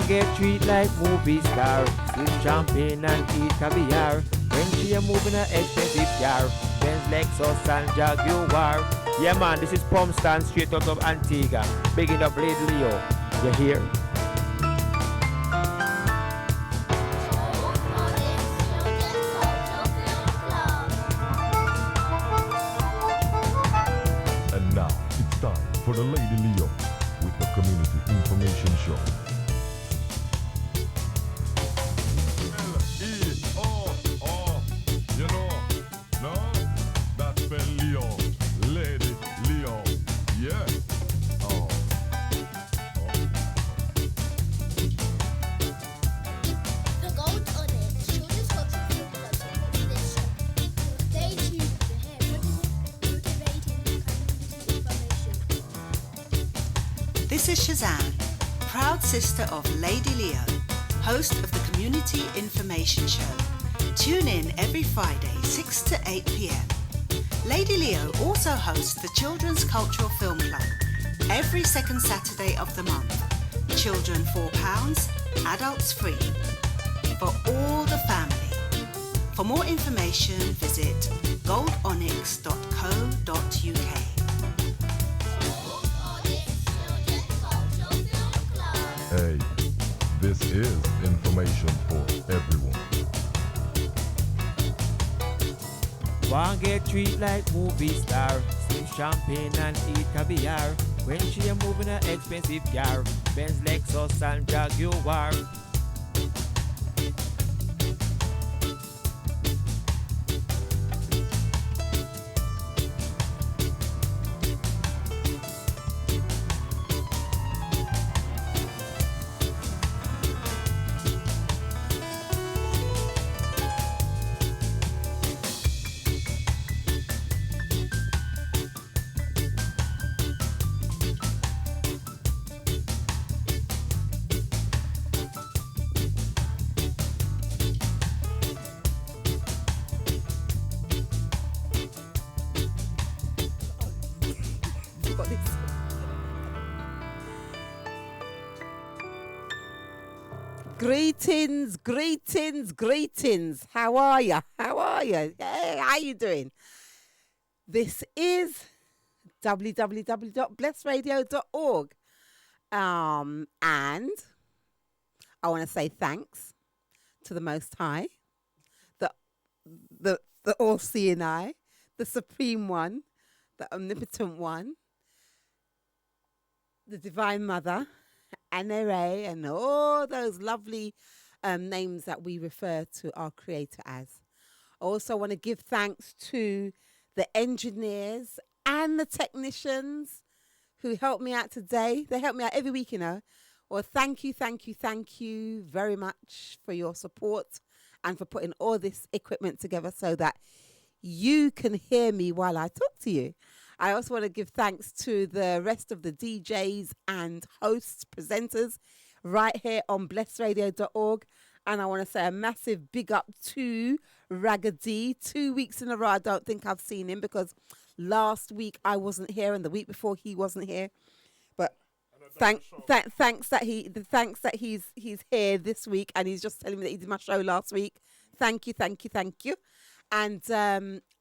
One get treat like movie star, sip champagne and eat caviar. When she a moving a expensive car, Benz, Lexus and Jaguar. Yeah man, this is Pump Stand straight out of Antigua. Bigging up Lady Leo. You hear? And now it's time for the Lady Leo with the Community Information Show. L-E-O-O, you know, no? That's spell Leo, Lady Leo, yeah. Oh. The Gold Onyx Children's Cultural Film Club supports this show. Stay tuned to hear motivating community information. This is Shazam, proud sister of Lady Leo, host of the Community Information Show. Tune in every Friday, 6 to 8 p.m. Lady Leo also hosts the Children's Cultural Film Club every second Saturday of the month. Children £4, adults free, for all the family. For more information, visit goldonyx.co.uk. Hey, this is information for everyone. One get treat like movie star, sip champagne and eat caviar. When she a moving a expensive car, Benz, Lexus and Jaguar. Got this. Greetings, greetings, greetings. How are you? How are you? Hey, how you doing? This is www.blessradio.org. And I want to say thanks to the Most High, the all-seeing eye, the Supreme One, the Omnipotent One, the Divine Mother, Anere, and all those lovely names that we refer to our Creator as. I also want to give thanks to the engineers and the technicians who helped me out today. They help me out every week, you know. Well, thank you very much for your support and for putting all this equipment together so that you can hear me while I talk to you. I also want to give thanks to the rest of the DJs and hosts, presenters right here on blessradio.org. And I want to say a massive big up to Raggedy. 2 weeks in a row, I don't think I've seen him because last week I wasn't here and the week before he wasn't here. But thanks that he's here this week and he's just telling me that he did my show last week. Thank you. And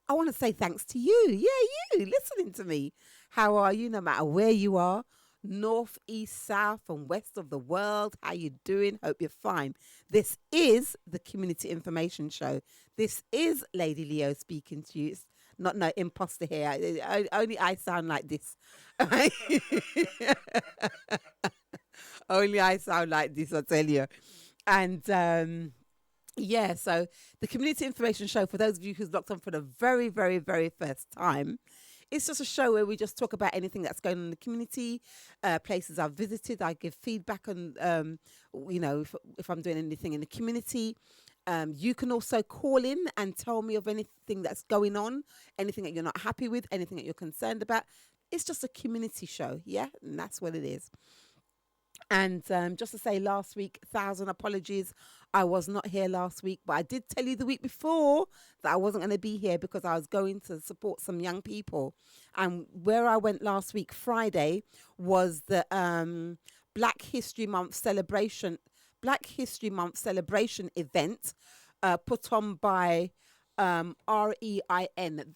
I want to say thanks to you. Yeah, you listening to me. How are you? No matter where you are, north, east, south, and west of the world. How you doing? Hope you're fine. This is the Community Information Show. This is Lady Leo speaking to you. It's not no imposter here. Only I sound like this. Only I sound like this, I tell you. And yeah, so the Community Information Show, for those of you who's locked on for the very, very, very first time, it's just a show where we just talk about anything that's going on in the community, places I've visited. I give feedback on, if I'm doing anything in the community. You can also call in and tell me of anything that's going on, anything that you're not happy with, anything that you're concerned about. It's just a community show, yeah? And that's what it is. And just to say, last week, 1,000 apologies. I was not here last week, but I did tell you the week before that I wasn't going to be here because I was going to support some young people. And where I went last week, Friday, was the Black History Month celebration Black History Month celebration event put on by REIN.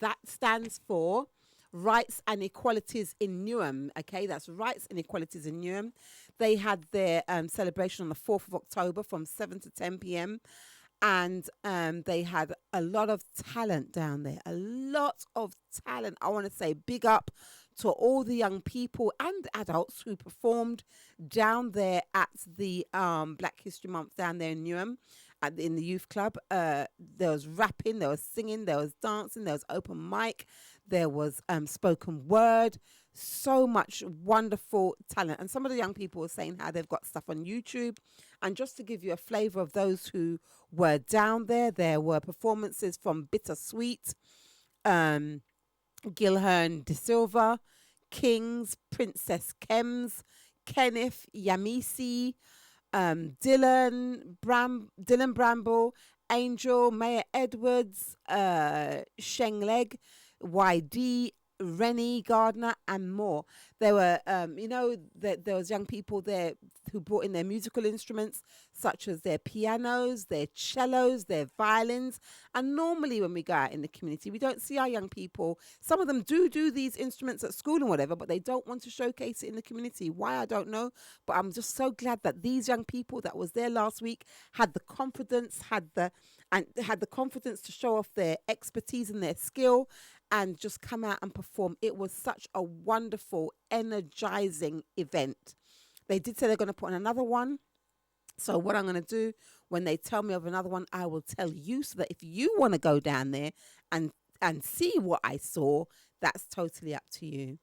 That stands for Rights and Equalities in Newham. Okay, that's Rights and Equalities in Newham. They had their celebration on the 4th of October from 7 to 10 p.m. And they had a lot of talent down there, a lot of talent. I want to say big up to all the young people and adults who performed down there at the Black History Month down there in Newham in the youth club. There was rapping, there was singing, there was dancing, there was open mic, there was spoken word, so much wonderful talent. And some of the young people were saying how they've got stuff on YouTube. And just to give you a flavour of those who were down there, there were performances from Bittersweet, Gilhern De Silva, Kings, Princess Kems, Kenneth Yamisi, Dylan Bramble, Angel, Maya Edwards, Sheng Leg, YD, Rennie Gardner, and more. There were, there was young people there who brought in their musical instruments, such as their pianos, their cellos, their violins. And normally when we go out in the community, we don't see our young people. Some of them do these instruments at school and whatever, but they don't want to showcase it in the community. Why, I don't know. But I'm just so glad that these young people that was there last week had the confidence, had the confidence to show off their expertise and their skill and just come out and perform. It was such a wonderful, energizing event. They did say they're going to put on another one. So what I'm going to do when they tell me of another one, I will tell you, so that if you want to go down there and see what I saw, that's totally up to you.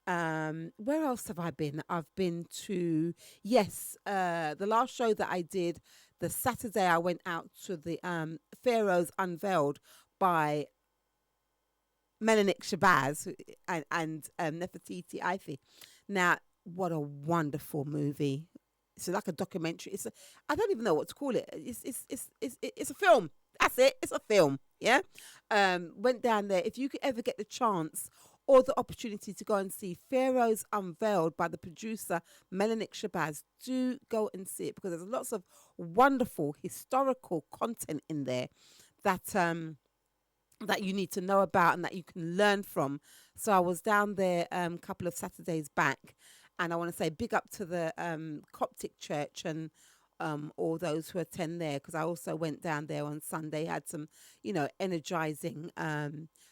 Where else have I been? I've been to, the last show that I did, the Saturday I went out to the Pharaohs Unveiled by Melanik Shabazz and Nefertiti Ife. Now, what a wonderful movie. It's like a documentary. I don't even know what to call it. It's a film. That's it. It's a film. Yeah. Went down there. If you could ever get the chance or the opportunity to go and see Pharaohs Unveiled by the producer Melanik Shabazz, do go and see it, because there's lots of wonderful historical content in there that you need to know about and that you can learn from. So I was down there a couple of Saturdays back, and I want to say big up to the Coptic Church and all those who attend there, because I also went down there on Sunday, had some, energizing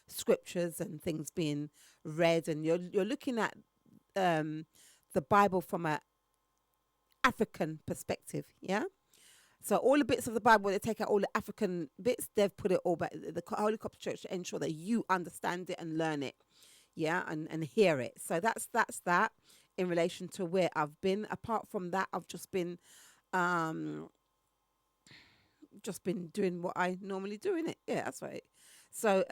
scriptures and things being read, and you're looking at the Bible from a African perspective, yeah. So all the bits of the Bible, they take out all the African bits, they've put it all back. The Holy Coptic Church to ensure that you understand it and learn it, yeah, and hear it. So that's that in relation to where I've been. Apart from that, I've just been doing what I normally do in it. Yeah, that's right. So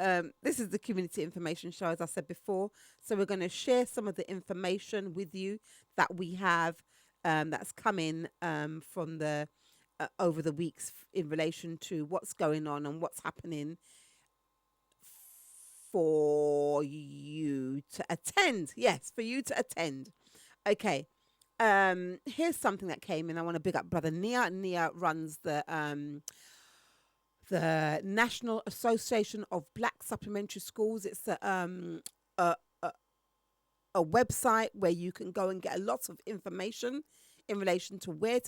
this is the Community Information Show, as I said before. So we're going to share some of the information with you that we have that's coming from the over the weeks in relation to what's going on and what's happening for you to attend. Yes, for you to attend. Okay. Here's something that came in. I want to big up Brother Nia. Nia runs the National Association of Black Supplementary Schools. It's a website where you can go and get a lot of information in relation to where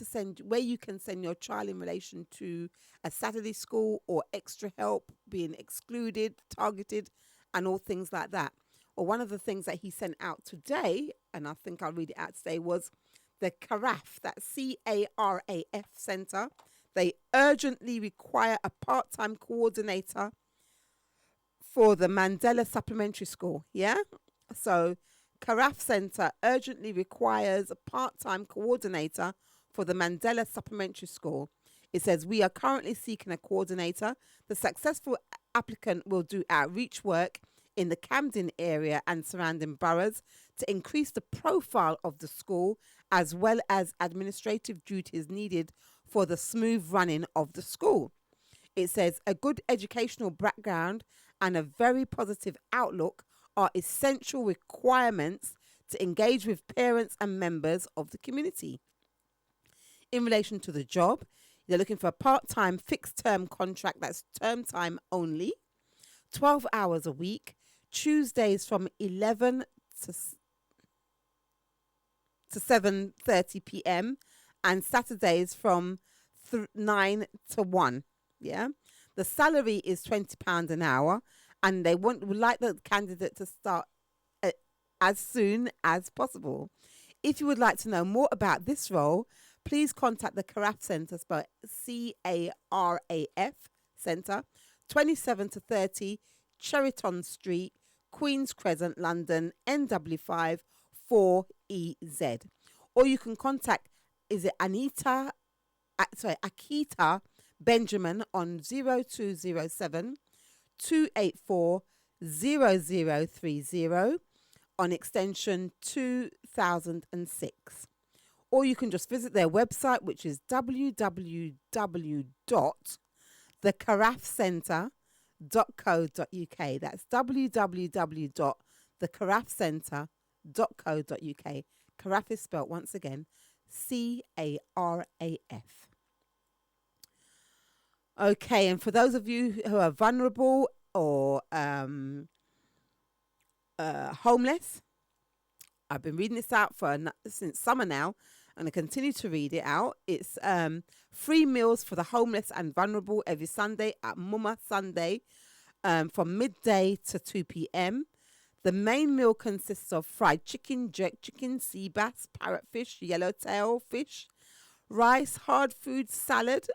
you can send your child in relation to a Saturday school or extra help, being excluded, targeted, and all things like that. Or one of the things that he sent out today, and I think I'll read it out today, was the CARAF, that's CARAF Centre. They urgently require a part-time coordinator for the Mandela Supplementary School. Yeah? So CARAF Centre urgently requires a part-time coordinator for the Mandela Supplementary School. It says, we are currently seeking a coordinator. The successful applicant will do outreach work in the Camden area and surrounding boroughs to increase the profile of the school, as well as administrative duties needed for the smooth running of the school. It says a good educational background and a very positive outlook are essential requirements to engage with parents and members of the community. in relation to the job, they're looking for a part-time fixed-term contract that's term time only, 12 hours a week, Tuesdays from 11 to 7:30 p.m. and Saturdays from 9 to 1. Yeah, the salary is £20 an hour, and they would like the candidate to start as soon as possible. If you would like to know more about this role, please contact the Caraf Centre, spelled CARAF Centre, 27 to 30 Cheriton Street, Queen's Crescent, London, NW5 4EZ. Or you can contact, Akita Benjamin on 0207 284 0030 on extension 2006. Or you can just visit their website, which is www.thecarafcentre.co.uk. That's www.thecarafcentre.co.uk. Caraf is spelt once again CARAF. Okay, and for those of you who are vulnerable or homeless, I've been reading this out since summer now, and I continue to read it out. It's free meals for the homeless and vulnerable every Sunday at Mumma Sunday from midday to 2 p.m. The main meal consists of fried chicken, jerk chicken, sea bass, parrotfish, yellowtail fish, rice, hard food, salad,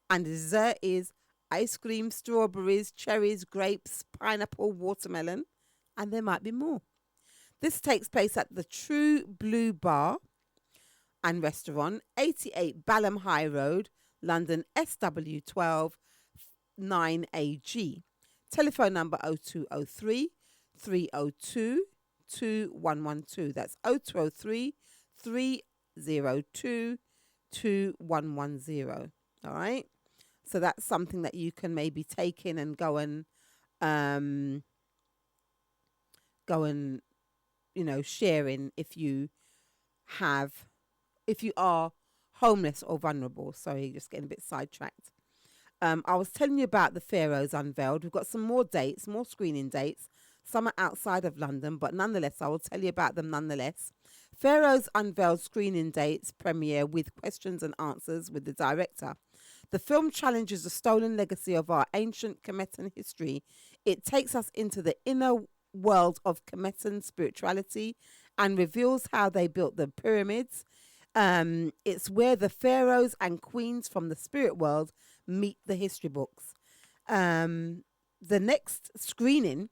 and the dessert is ice cream, strawberries, cherries, grapes, pineapple, watermelon, and there might be more. This takes place at the True Blue Bar and Restaurant, 88 Balham High Road, London, SW12 9AG. Telephone number 0203 302 2112. That's 0203 302 2110. All right. So that's something that you can maybe take in and go and share in if you are homeless or vulnerable. Sorry, just getting a bit sidetracked. I was telling you about the Pharaohs Unveiled. We've got some more dates, more screening dates. Some are outside of London, but nonetheless, I will tell you about them nonetheless. Pharaohs Unveiled screening dates premiere with questions and answers with the director. The film challenges the stolen legacy of our ancient Kemetan history. It takes us into the inner world of Kemetan spirituality and reveals how they built the pyramids. It's where the pharaohs and queens from the spirit world meet the history books. The next screening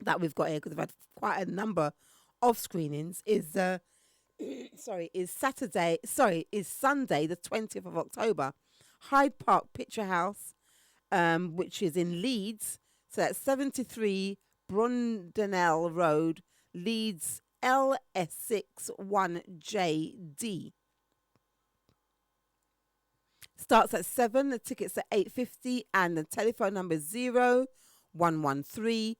that we've got here, because we've had quite a number of screenings, is Sunday, the 20th of October, Hyde Park Picture House, which is in Leeds. So that's 73 Brundennell Road, Leeds, LS61JD. Starts at 7. The tickets are £8.50, and the telephone number is 0113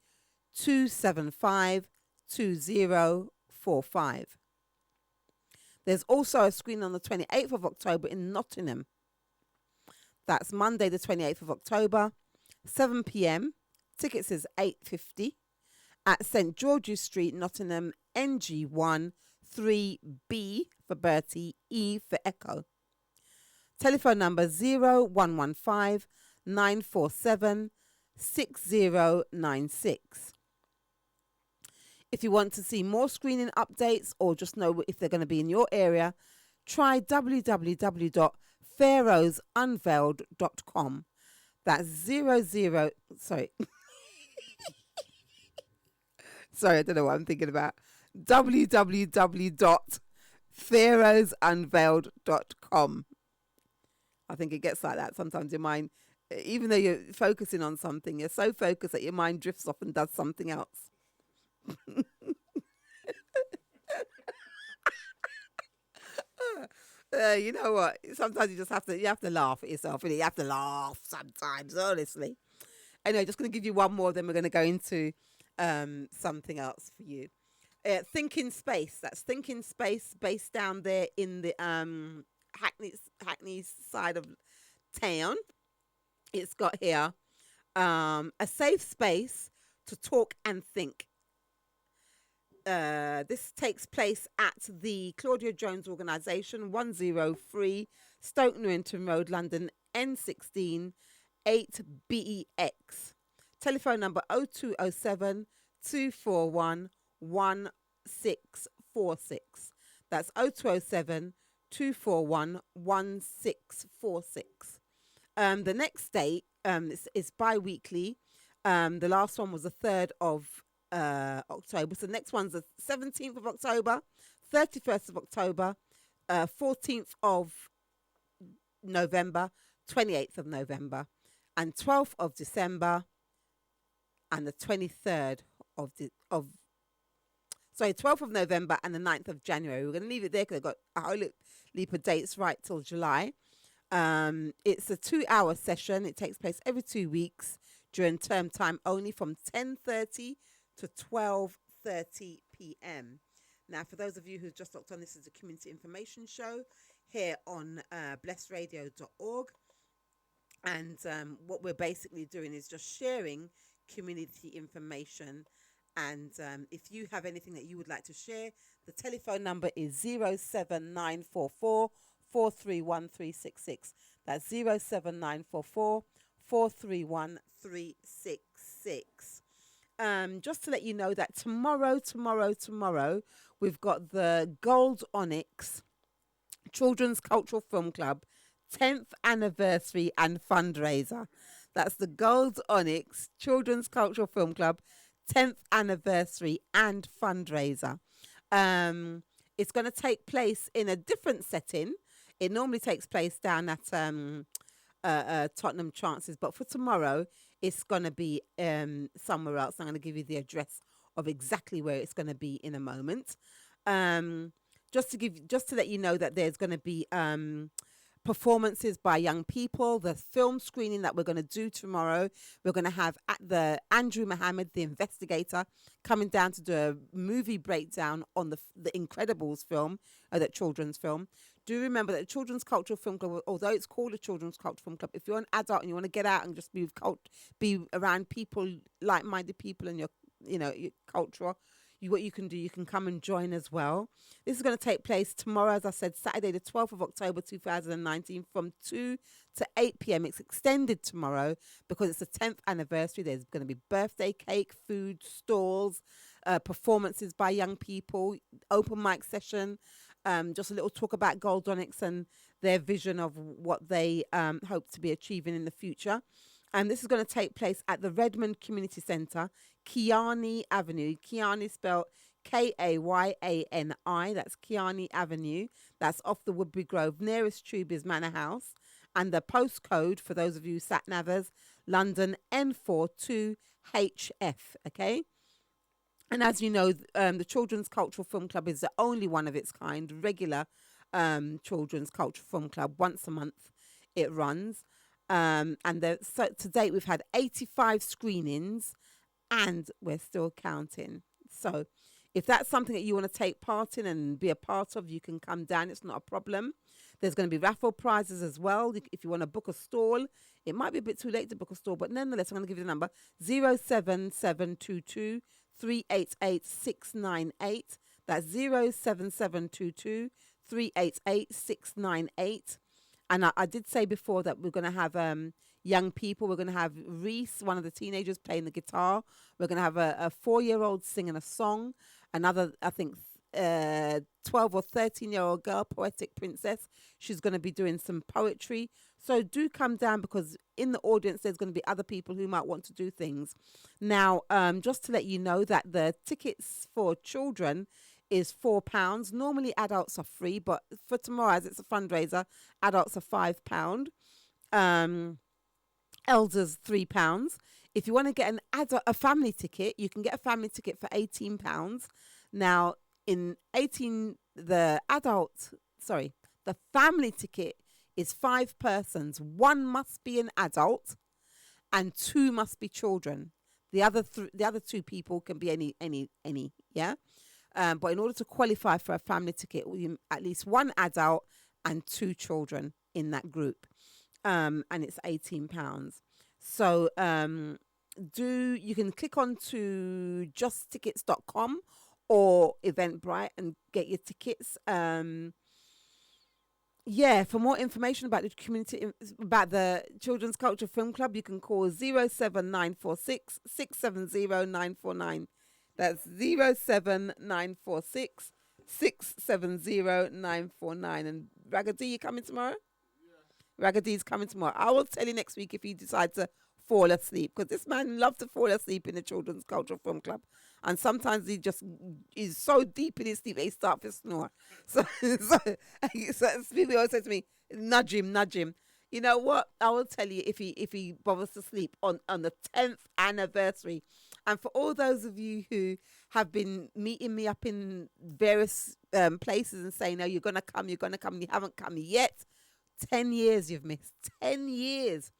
275 2045. There's also a screen on the 28th of October in Nottingham. That's Monday the 28th of October, 7 p.m. Tickets is £8.50 at St George's Street, Nottingham, NG1 3B for Bertie, E for Echo. Telephone number 0115 947 6096. If you want to see more screening updates or just know if they're going to be in your area, try www.pharaohsunveiled.com. That's sorry, I don't know what I'm thinking about. www.pharaohsunveiled.com. I think it gets like that sometimes. Your mind, even though you're focusing on something, you're so focused that your mind drifts off and does something else. You know what? Sometimes you have to laugh at yourself. Really, you have to laugh sometimes. Honestly. Anyway, just going to give you one more. Then we're going to go into something else for you. Thinking Space. That's Thinking Space, based down there in the Hackney side of town. It's got here a safe space to talk and think. This takes place at the Claudia Jones Organisation, 103 Stoke Newington Road, London, N16 8BEX. Telephone number 0207 241 1646. That's 0207 241 1646. The next date is bi-weekly. The last one was the 3rd of October. So the next one's the 17th of October, 31st of October, 14th of November, 28th of November, and 12th of December, and the 23rd of 12th of November and the 9th of January. We're going to leave it there because I've got a whole leap of dates right till July. It's a 2-hour session. It takes place every 2 weeks during term time only, from 10:30 to 12:30 p.m. Now, for those of you who've just looked on, this is a community information show here on blessradio.org. And what we're basically doing is just sharing community information. And if you have anything that you would like to share, the telephone number is 07944 431 That's 07944 431 366. Just to let you know that tomorrow, we've got the Gold Onyx Children's Cultural Film Club 10th anniversary and fundraiser. That's the Gold Onyx Children's Cultural Film Club 10th anniversary and fundraiser. It's going to take place in a different setting. It normally takes place down at Tottenham Chances, but for tomorrow, it's going to be somewhere else. I'm going to give you the address of exactly where it's going to be in a moment. Just to let you know that there's going to be performances by young people. The film screening that we're going to do tomorrow, we're going to have the Andrew Mohammed, the investigator, coming down to do a movie breakdown on the Incredibles film, that children's film. Do remember that the Children's Cultural Film Club, although it's called a Children's Cultural Film Club, if you're an adult and you want to get out and just be around people, like-minded people, and your culture, what you can do, you can come and join as well. This is going to take place tomorrow, as I said, Saturday the 12th of October 2019, from 2 to 8 p.m. It's extended tomorrow because it's the 10th anniversary. There's going to be birthday cake, food stalls, performances by young people, open mic session, just a little talk about Gold Onyx and their vision of what they hope to be achieving in the future. And this is going to take place at the Redmond Community Centre, Kiani Avenue. Kiani spelled Kayani. That's Kiani Avenue. That's off the Woodbury Grove. Nearest tube is Manor House. And the postcode, for those of you sat-navers, London N42HF. Okay? And as you know, the Children's Cultural Film Club is the only one of its kind, regular Children's Cultural Film Club. Once a month it runs. And so to date, we've had 85 screenings and we're still counting. So if that's something that you want to take part in and be a part of, you can come down. It's not a problem. There's going to be raffle prizes as well. If you want to book a stall, it might be a bit too late to book a stall, but nonetheless, I'm going to give you the number 07722 388 698. That's 07722 388 698. And I did say before that we're going to have young people. We're going to have Reese, one of the teenagers, playing the guitar. We're going to have a 4-year-old singing a song. Another, I think, 12 or 13-year-old girl, Poetic Princess. She's going to be doing some poetry. So do come down, because in the audience there's going to be other people who might want to do things. Now, just to let you know that the tickets for children is £4. Normally adults are free, but for tomorrow, as it's a fundraiser, adults are £5. Elders £3. If you want to get a family ticket, you can get a family ticket for £18. Now, the family ticket is 5 persons. 1 must be an adult, and 2 must be children. The other 2 people can be any. Yeah. But in order to qualify for a family ticket, at least 1 adult and 2 children in that group, and it's £18. So you can click on to justtickets.com or Eventbrite and get your tickets. For more information about the community, about the Children's Culture Film Club, you can call 07946 670 949. That's 07946 670 949. And Raggedy, you coming tomorrow? Raggady's coming tomorrow. I will tell you next week if you decide to fall asleep, because this man loves to fall asleep in the Children's Cultural Film Club, and sometimes he just is so deep in his sleep that he starts to snore. So people always say to me, nudge him. You know what? I will tell you if he bothers to sleep on the 10th anniversary. And for all those of you who have been meeting me up in various places and saying, "No, you're gonna come," and you haven't come yet. 10 years you've missed. 10 years.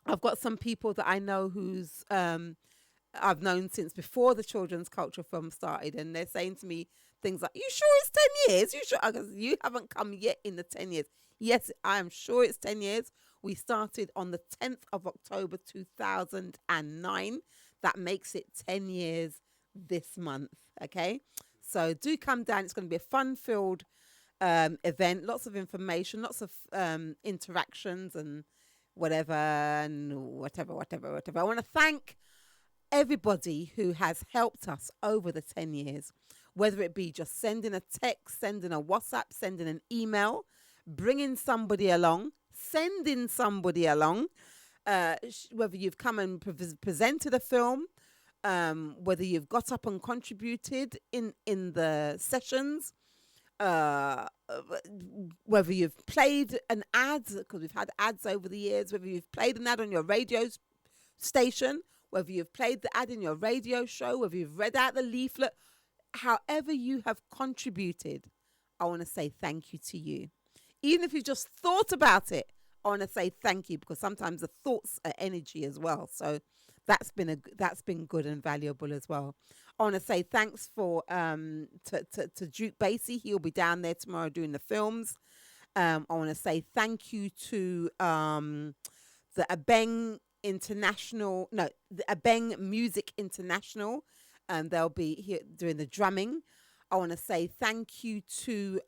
I've got some people that I know who's I've known since before the Children's Culture Film started, and they're saying to me things like, "You sure it's 10 years? You sure?" Because you haven't come yet in the 10 years. Yes, I am sure it's 10 years. We started on the 10th of October 2009. That makes it 10 years this month. Okay, so do come down. It's going to be a fun-filled event. Lots of information, lots of interactions and whatever. I want to thank everybody who has helped us over the 10 years, whether it be just sending a text, sending a WhatsApp, sending an email, bringing somebody along, sending somebody along, whether you've come and presented a film, whether you've got up and contributed in the sessions, whether you've played an ad, because we've had ads over the years, whether you've played an ad on your radio station, whether you've played the ad in your radio show, whether you've read out the leaflet, however you have contributed, I want to say thank you to you. Even if you just thought about it, I want to say thank you, because sometimes the thoughts are energy as well. So that's been good and valuable as well. I want to say thanks to Duke Basie. He'll be down there tomorrow doing the films. I want to say thank you to the Abeng Music International. They'll be here doing the drumming. I want to say thank you to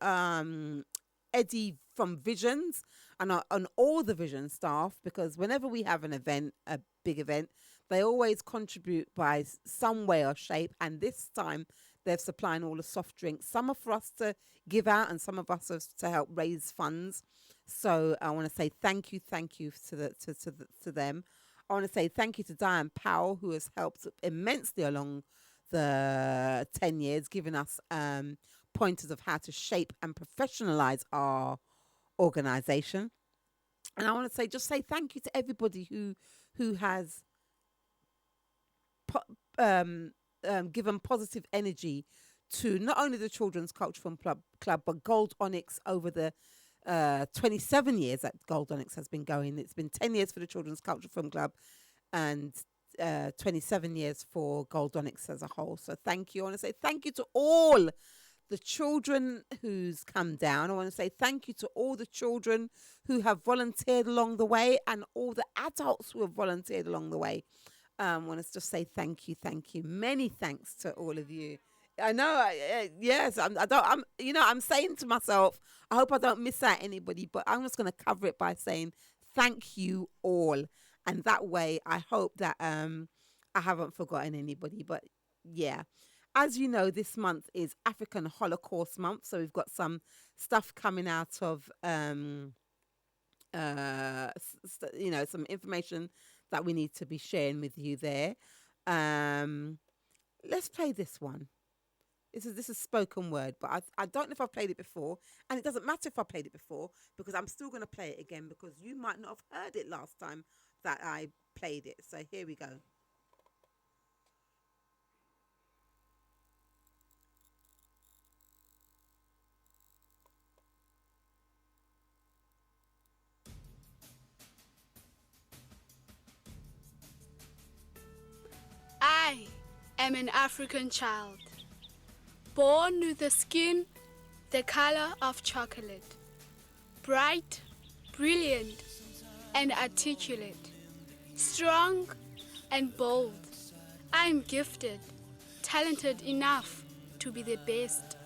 Eddie from Visions and all the Vision staff, because whenever we have an event, a big event, they always contribute by some way or shape. And this time they're supplying all the soft drinks. Some are for us to give out and some of us are to help raise funds. So I want to say thank you to them. I want to say thank you to Diane Powell, who has helped immensely along the 10 years, giving us pointers of how to shape and professionalize our organization. And I want to say thank you to everybody who has given positive energy to not only the Children's Culture Film Club, but Gold Onyx over the 27 years that Gold Onyx has been going. It's been 10 years for the Children's Culture Film Club and 27 years for Gold Onyx as a whole. So thank you. I want to say thank you to all the children who's come down. I want to say thank you to all the children who have volunteered along the way and all the adults who have volunteered along the way. I want to just say thank you. Many thanks to all of you. I know, I'm saying to myself, I hope I don't miss out anybody, but I'm just going to cover it by saying thank you all. And that way, I hope that I haven't forgotten anybody. But yeah, as you know, this month is African Holocaust Month. So we've got some stuff coming out of, some information that we need to be sharing with you there. Let's play this one. This is spoken word, but I don't know if I've played it before, and it doesn't matter if I played it before, because I'm still going to play it again, because you might not have heard it last time that I played it. So here we go. I am an African child, born with the skin the color of chocolate, bright, brilliant, and articulate, strong and bold. I am gifted, talented enough to be the best.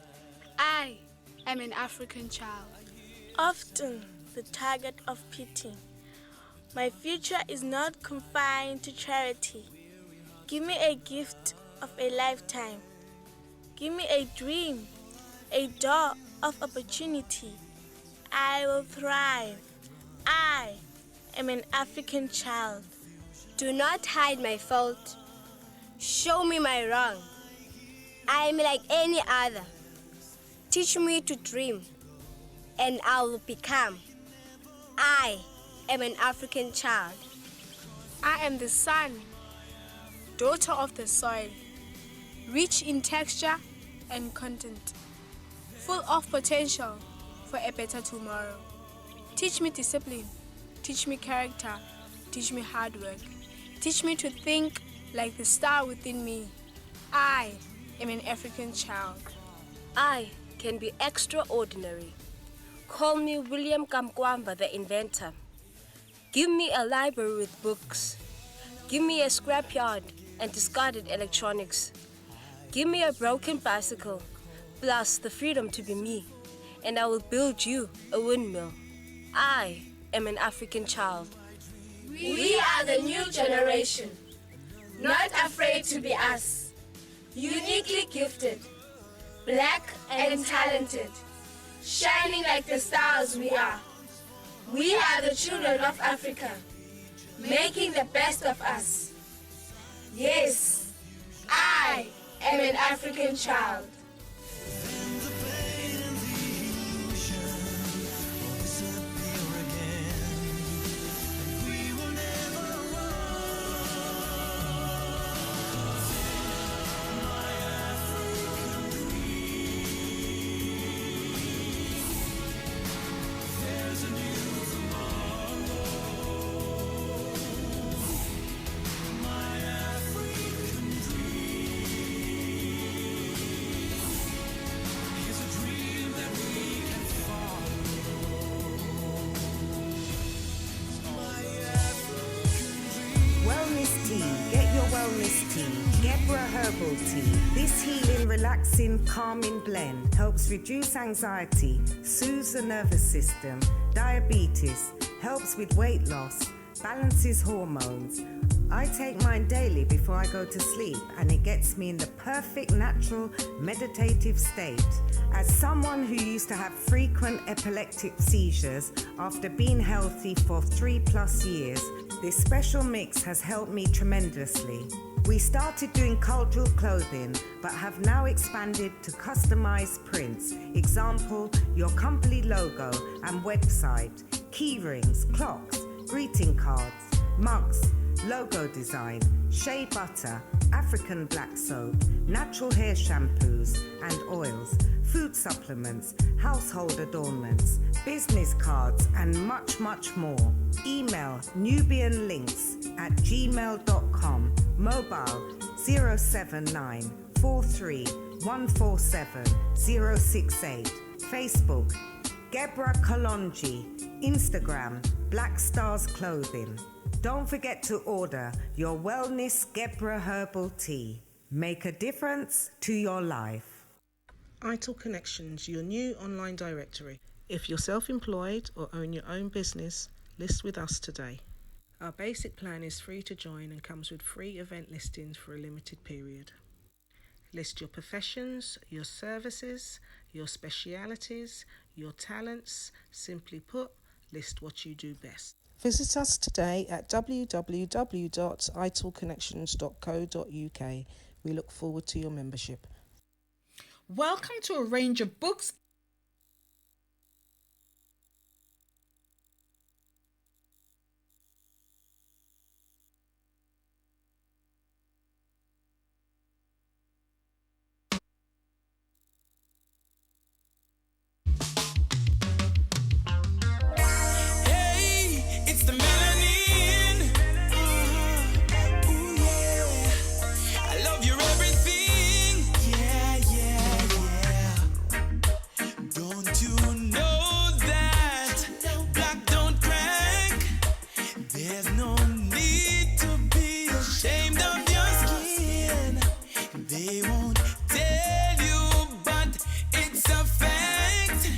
I am an African child. Often the target of pity. My future is not confined to charity. Give me a gift of a lifetime. Give me a dream, a door of opportunity. I will thrive. I am an African child. Do not hide my fault. Show me my wrong. I am like any other. Teach me to dream, and I will become. I am an African child. I am the son, daughter of the soil, rich in texture and content, full of potential for a better tomorrow. Teach me discipline, teach me character, teach me hard work, teach me to think like the star within me. I am an African child. I can be extraordinary. Call me William Kamkwamba, the inventor. Give me a library with books. Give me a scrapyard and discarded electronics. Give me a broken bicycle, plus the freedom to be me, and I will build you a windmill. I am an African child. We are the new generation, not afraid to be us, uniquely gifted, black and talented, shining like the stars we are. We are the children of Africa, making the best of us. Yes, I am an African child. Gebra Herbal Tea. This healing, relaxing, calming blend helps reduce anxiety, soothes the nervous system, diabetes, helps with weight loss, balances hormones. I take mine daily before I go to sleep, and it gets me in the perfect natural meditative state. As someone who used to have frequent epileptic seizures after being healthy for 3+ years, this special mix has helped me tremendously. We started doing cultural clothing, but have now expanded to customized prints. Example, your company logo and website, key rings, clocks, greeting cards, mugs, logo design, shea butter, African black soap, natural hair shampoos and oils, food supplements, household adornments, business cards, and much, much more. Email nubianlinks@gmail.com. Mobile 079 43 147 068. Facebook Gebra Kalonji. Instagram Black Stars Clothing. Don't forget to order your Wellness Gebra Herbal Tea. Make a difference to your life. ITIL Connections, your new online directory. If you're self-employed or own your own business, list with us today. Our basic plan is free to join and comes with free event listings for a limited period. List your professions, your services, your specialities, your talents. Simply put, list what you do best. Visit us today at www.italconnections.co.uk. We look forward to your membership. Welcome to a range of books There's no need to be ashamed of your skin. They won't tell you, but it's a fact.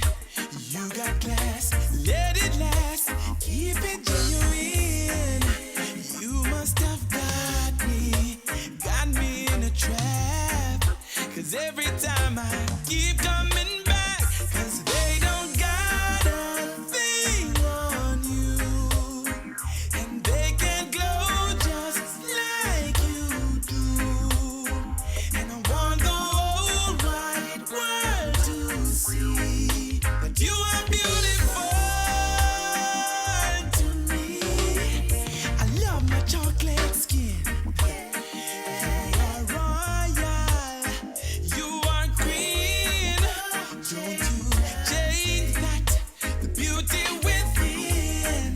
You got class, let it last, keep it genuine. You must have got me in a trap. 'Cause every time I keep coming back, 'cause they don't got a thing on you, and they can glow just like you do. And I want the whole wide world to see that you are beautiful to me. I love my chocolate skin. You are royal, you are queen. Don't you change that, the beauty within.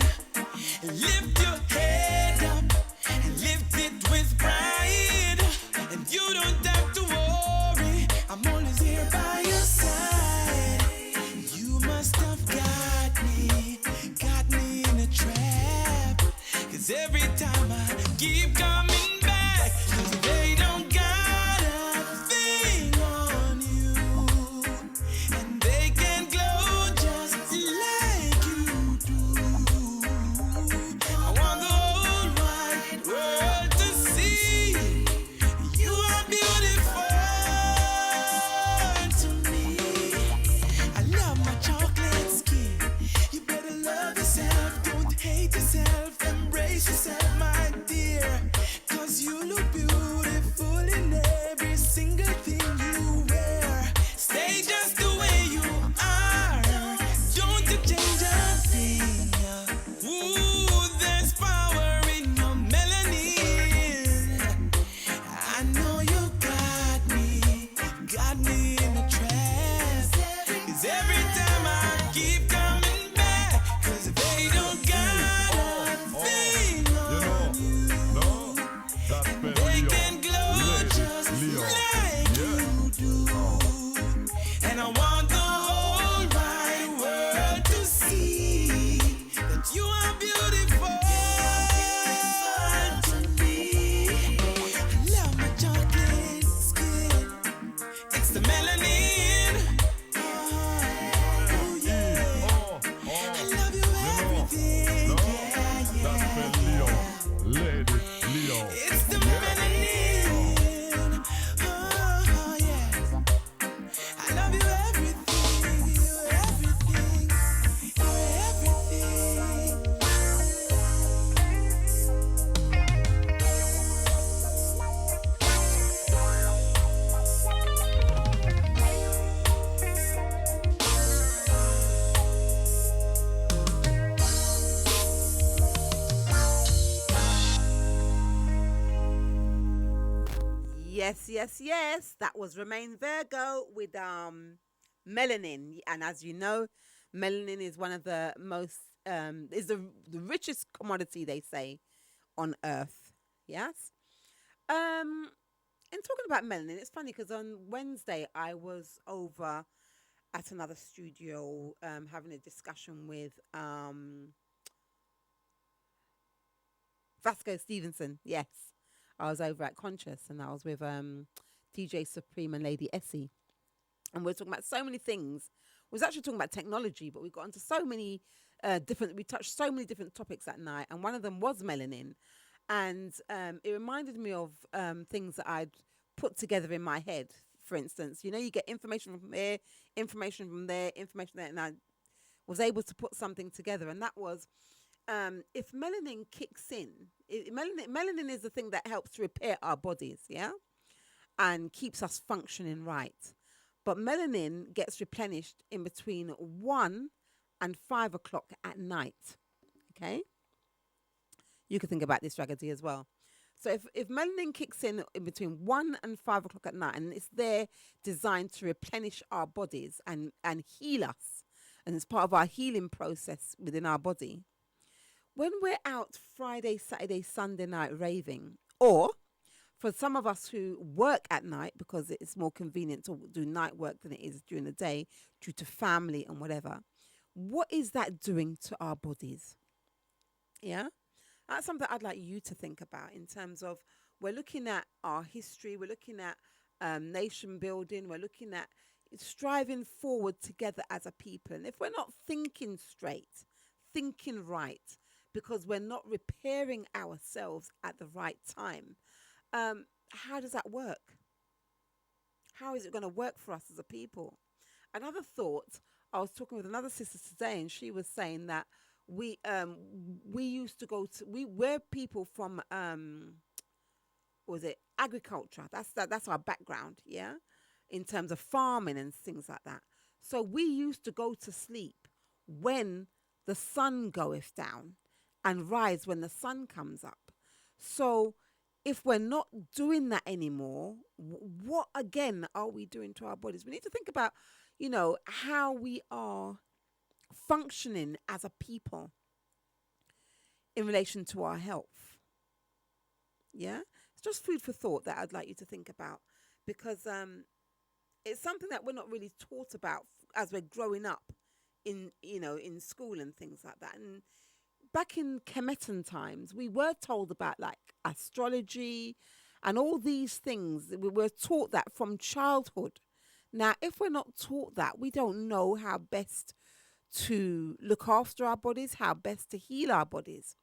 Lift your head up and lift it with pride. And you don't have to worry, I'm always here by your side. You must have got me in a trap. 'Cause every time I keep coming back, 'cause they don't got a thing on you, and they can glow just like you do. I want the whole wide world to see you are beautiful to me. I love my chocolate skin. You better love yourself, don't hate yourself, embrace yourself, my dear. 'Cause you look beautiful in every single thing you wear. Stay just the way you are, don't you change a thing. Ooh, there's power in your melanin. I know you got me in a trap. 'Cause every time I keep coming back, 'cause they don't got a thing on you, No, that's they Leo. can glow just Leo. like you do. And I want the whole wide world to see that you are beautiful to me. I love my chocolate skin. It's the melanin. Oh, yeah. I love you everything. No, Yeah, that's yeah. Leo. Lady Leo. It's the melanin. Oh, yeah. I love you everything. You're everything. You're everything. Yes. That was Remain Virgo with melanin. And as you know, melanin is one of the most is the richest commodity, they say, on earth. Yes. And talking about melanin, it's funny because on Wednesday I was over at another studio having a discussion with Vasco Stevenson. Yes. I was over at Conscious and I was with DJ Supreme and Lady Essie. And we were talking about so many things. We was actually talking about technology, but we got into so many we touched so many different topics that night. And one of them was melanin. And it reminded me of things that I'd put together in my head. For instance, you know, you get information from here, information from there, information there. And I was able to put something together. And that was, if melanin kicks in, melanin is the thing that helps to repair our bodies, yeah? And keeps us functioning right. But melanin gets replenished in between 1 and 5 o'clock at night, okay? You can think about this, Ragadi, as well. So if melanin kicks in between 1 and 5 o'clock at night, and it's there designed to replenish our bodies and heal us, and it's part of our healing process within our body, when we're out Friday, Saturday, Sunday night raving, or for some of us who work at night because it's more convenient to do night work than it is during the day due to family and whatever, what is that doing to our bodies? Yeah? That's something I'd like you to think about in terms of we're looking at our history, we're looking at nation building, we're looking at striving forward together as a people. And if we're not thinking straight, thinking right, because we're not repairing ourselves at the right time, how does that work? How is it going to work for us as a people? Another thought, I was talking with another sister today, and she was saying that we used to go to, we're people from what was it, agriculture. That's our background, yeah, in terms of farming and things like that. So we used to go to sleep when the sun goeth down and rise when the sun comes up. So if we're not doing that anymore, what again are we doing to our bodies? We need to think about, how we are functioning as a people in relation to our health. Yeah, it's just food for thought that I'd like you to think about, because it's something that we're not really taught about as we're growing up in school and things like that. And back in Kemetan times, we were told about like astrology and all these things. We were taught that from childhood. Now, if we're not taught that, we don't know how best to look after our bodies, how best to heal our bodies.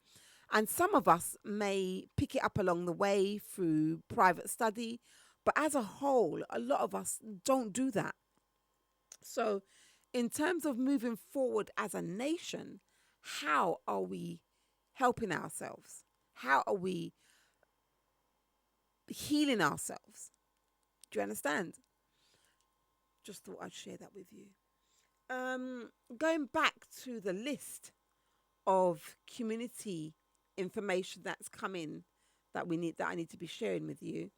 And some of us may pick it up along the way through private study, but as a whole, a lot of us don't do that. So in terms of moving forward as a nation, how are we helping ourselves? How are we healing ourselves? Do you understand? Just thought I'd share that with you. Going back to the list of community information that's come in that I need to be sharing with you.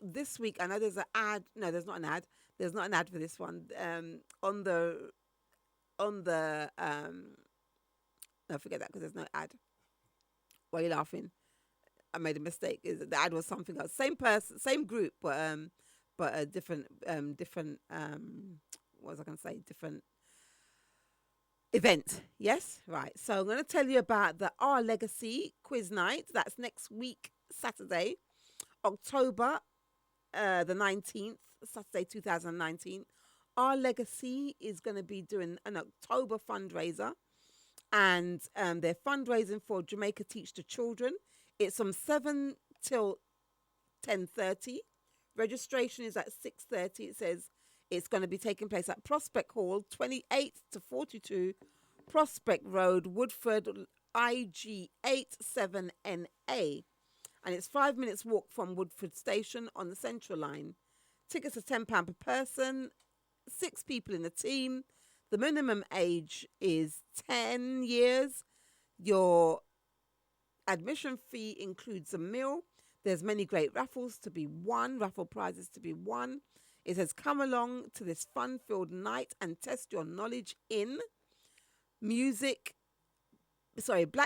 This week, I know there's an ad. No, there's not an ad. There's not an ad for this one. On the no, forget that because there's no ad. Why are you laughing? I made a mistake. The ad was something else. Same person, same group, but a different what was I going to say? Different event. Yes, right. So I'm going to tell you about the Our Legacy quiz night. That's next week, Saturday, October the 19th, Saturday 2019. Our Legacy is going to be doing an October fundraiser, and they're fundraising for Jamaica Teach the Children. It's from 7 till 10:30. Registration is at 6:30. It says it's going to be taking place at Prospect Hall, 28 to 42 Prospect Road, Woodford, IG 87NA. And it's 5 minutes walk from Woodford Station on the Central Line. Tickets are £10 per person, 6 people in the team. The minimum age is 10 years. Your admission fee includes a meal. There's many great raffles to be won, raffle prizes to be won. It says, come along to this fun-filled night and test your knowledge in black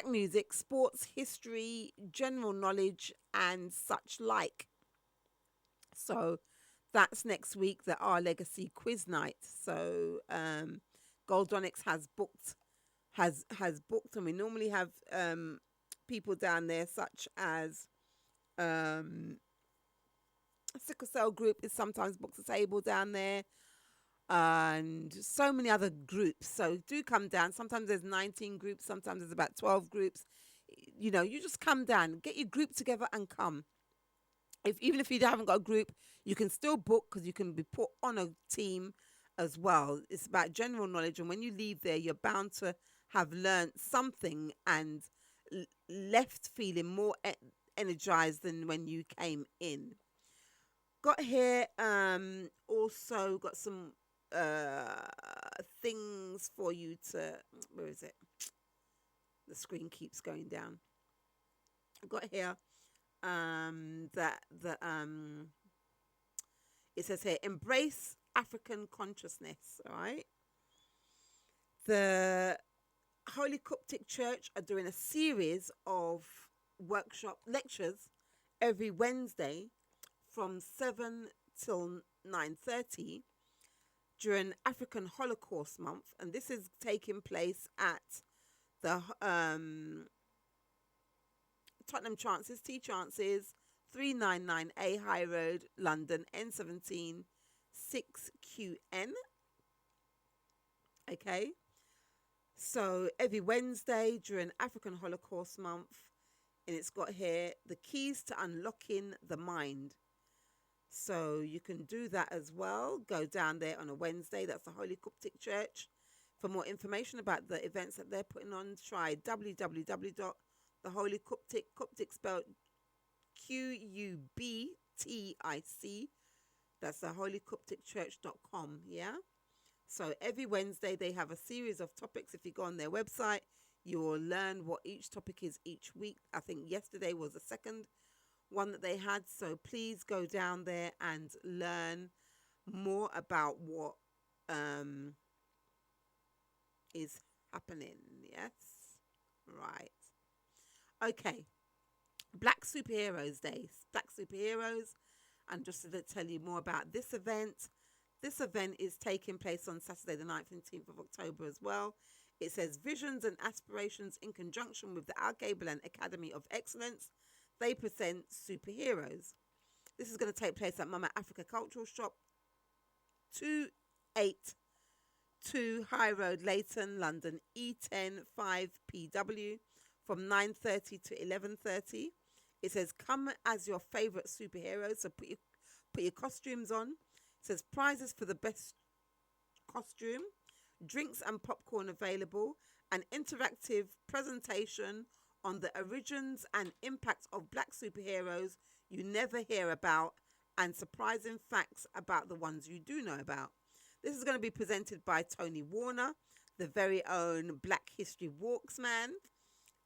music, sports, history, general knowledge, and such like. So that's next week, the Our Legacy quiz night. So Goldonics has booked, and we normally have people down there such as Sickle Cell Group is sometimes booked a table down there, and so many other groups. So do come down. Sometimes there's 19 groups, sometimes there's about 12 groups. You just come down, get your group together and come. Even if you haven't got a group, you can still book because you can be put on a team as well. It's about general knowledge, and when you leave there, you're bound to have learned something and left feeling more energized than when you came in. Got here, also got some things for you to, where is it? The screen keeps going down. I got here it says here, embrace African consciousness, all right? The Holy Coptic Church are doing a series of lectures every Wednesday from 7 till 9:30 during African Holocaust Month, and this is taking place at the Tottenham Chances, T Chances, 399A High Road, London, N17 6QN. Okay. So every Wednesday during African Holocaust Month, and it's got here the keys to unlocking the mind. So you can do that as well. Go down there on a Wednesday. That's the Holy Coptic Church. For more information about the events that they're putting on, try www.theholycoptic, Coptic spelled QUBTIC. That's theholycopticchurch.com. Yeah. So every Wednesday they have a series of topics. If you go on their website, you will learn what each topic is each week. I think yesterday was the second one that they had. So please go down there and learn more about what is happening. Yes. Right. Okay. Black Superheroes Day. Black Superheroes. And just to tell you more about this event. This event is taking place on Saturday the 19th of October as well. It says Visions and Aspirations in conjunction with the Al Gabelan Academy of Excellence. They present superheroes. This is going to take place at Mama Africa Cultural Shop, 282 High Road, Leighton, London, E10 5PW, from 9:30 to 11:30. It says come as your favourite superheroes. So put your costumes on. It says prizes for the best costume, drinks and popcorn available, an interactive presentation on the origins and impact of black superheroes you never hear about, and surprising facts about the ones you do know about. This is going to be presented by Tony Warner, the very own Black History Walksman.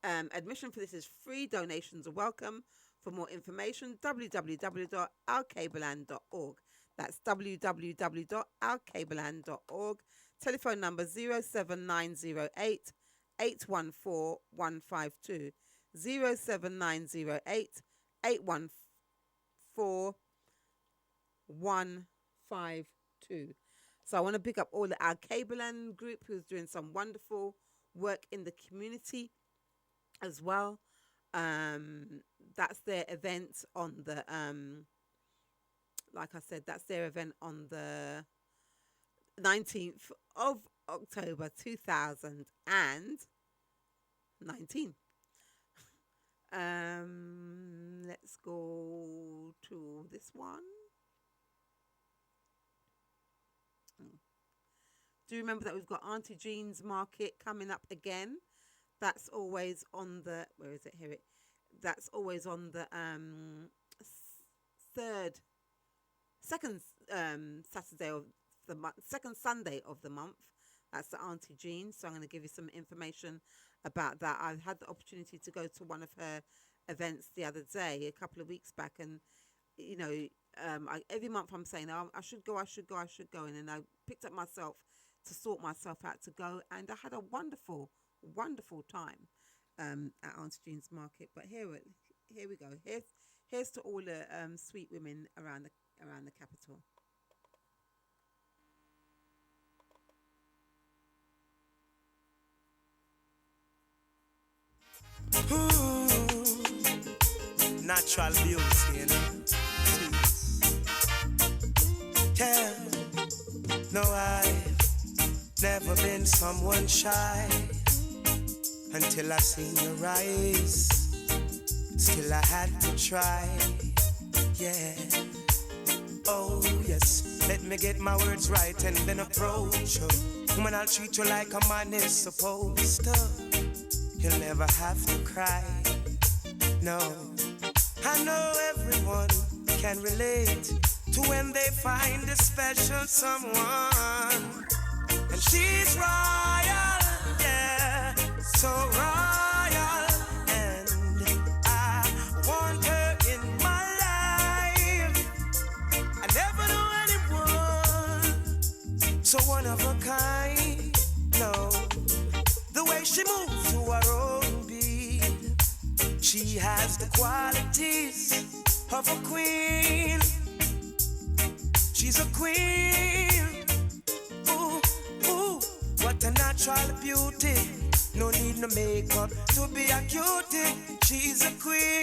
Admission for this is free. Donations are welcome. For more information, www.alcabelan.org. That's www.alcabelan.org. Telephone number 07908 814 152. 07908 814 152. So I want to pick up all the Al Kabelan group who's doing some wonderful work in the community as well. That's their event on the like I said, that's their event on the 19th of October 2019. Let's go to this one. Do you remember that we've got Auntie Jean's Market coming up again? That's always on the, where is it? Here it. That's always on the second Saturday of the month, second Sunday of the month. That's the Auntie Jean. So I'm going to give you some information about that. I've had the opportunity to go to one of her events the other day, a couple of weeks back, and you know, every month I'm saying, oh, I should go, and then I picked up myself to sort myself out to go, and I had a wonderful time at Auntie Jean's Market. But here we go. Here's to all the sweet women around the capital. Natural beauty, you know. Yeah, no, I've never been someone shy until I seen your eyes. Still I had to try, yeah. Oh yes, let me get my words right and then approach you. Woman, I'll treat you like a man is supposed to. You'll never have to cry, no. I know everyone can relate to when they find a special someone. And she's royal, yeah, so royal. And I want her in my life. I never knew anyone so one of a kind, no. The way she moves to her own beat, she has the qualities of a queen. She's a queen. Ooh, ooh, what a natural beauty. No need no makeup to be a cutie. She's a queen.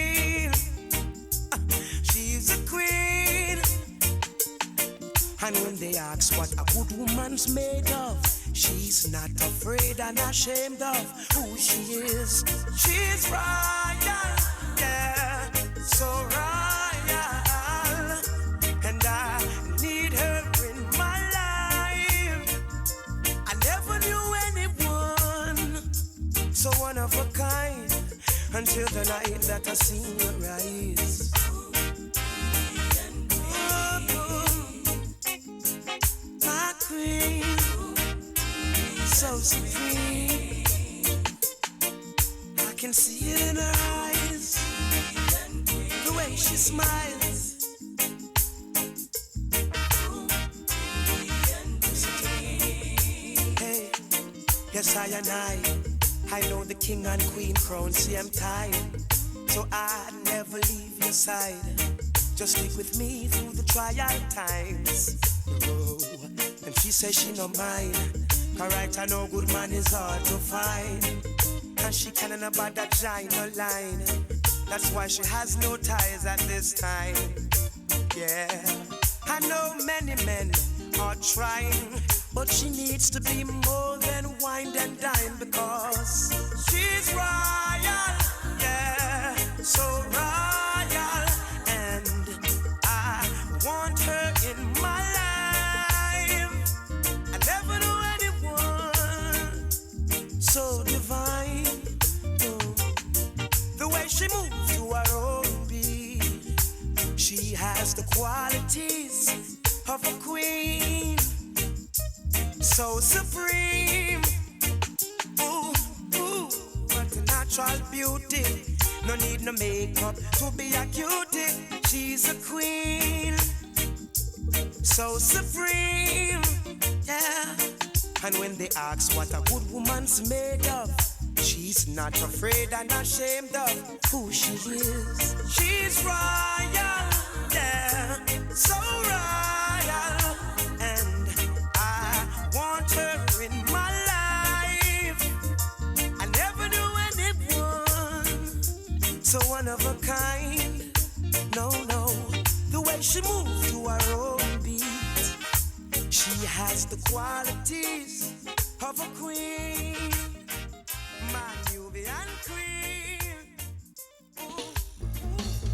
And when they ask what a good woman's made of, she's not afraid and ashamed of who she is. She's royal, yeah, so royal. And I need her in my life. I never knew anyone so one of a kind until the night that I seen her rise. My queen, so supreme. I can see it in her eyes, the way she smiles. Hey, yes I know the king and queen crown, see I'm tired, so I'd never leave your side. Just stick with me through the trial times. Oh, and she says she no mind. Alright, I know good man is hard to find, and she can't about that giant line. That's why she has no ties at this time. Yeah, I know many men are trying, but she needs to be more than wine and dine, because she's royal, yeah, so royal, and I want her in my life. I never knew anyone so divine. Oh, the way she moves to her own beat, she has the qualities of a queen, so supreme. Ooh, ooh, what a natural beauty. No need no makeup to be a cutie. She's a queen, so supreme, yeah. And when they ask what a good woman's made of, she's not afraid and ashamed of who she is. She's royal, yeah, so royal, and I want her in my life. I never knew anyone so one of a kind. No, the way she moves to her own beat, she has the qualities of a queen, my Nubian queen. Ooh,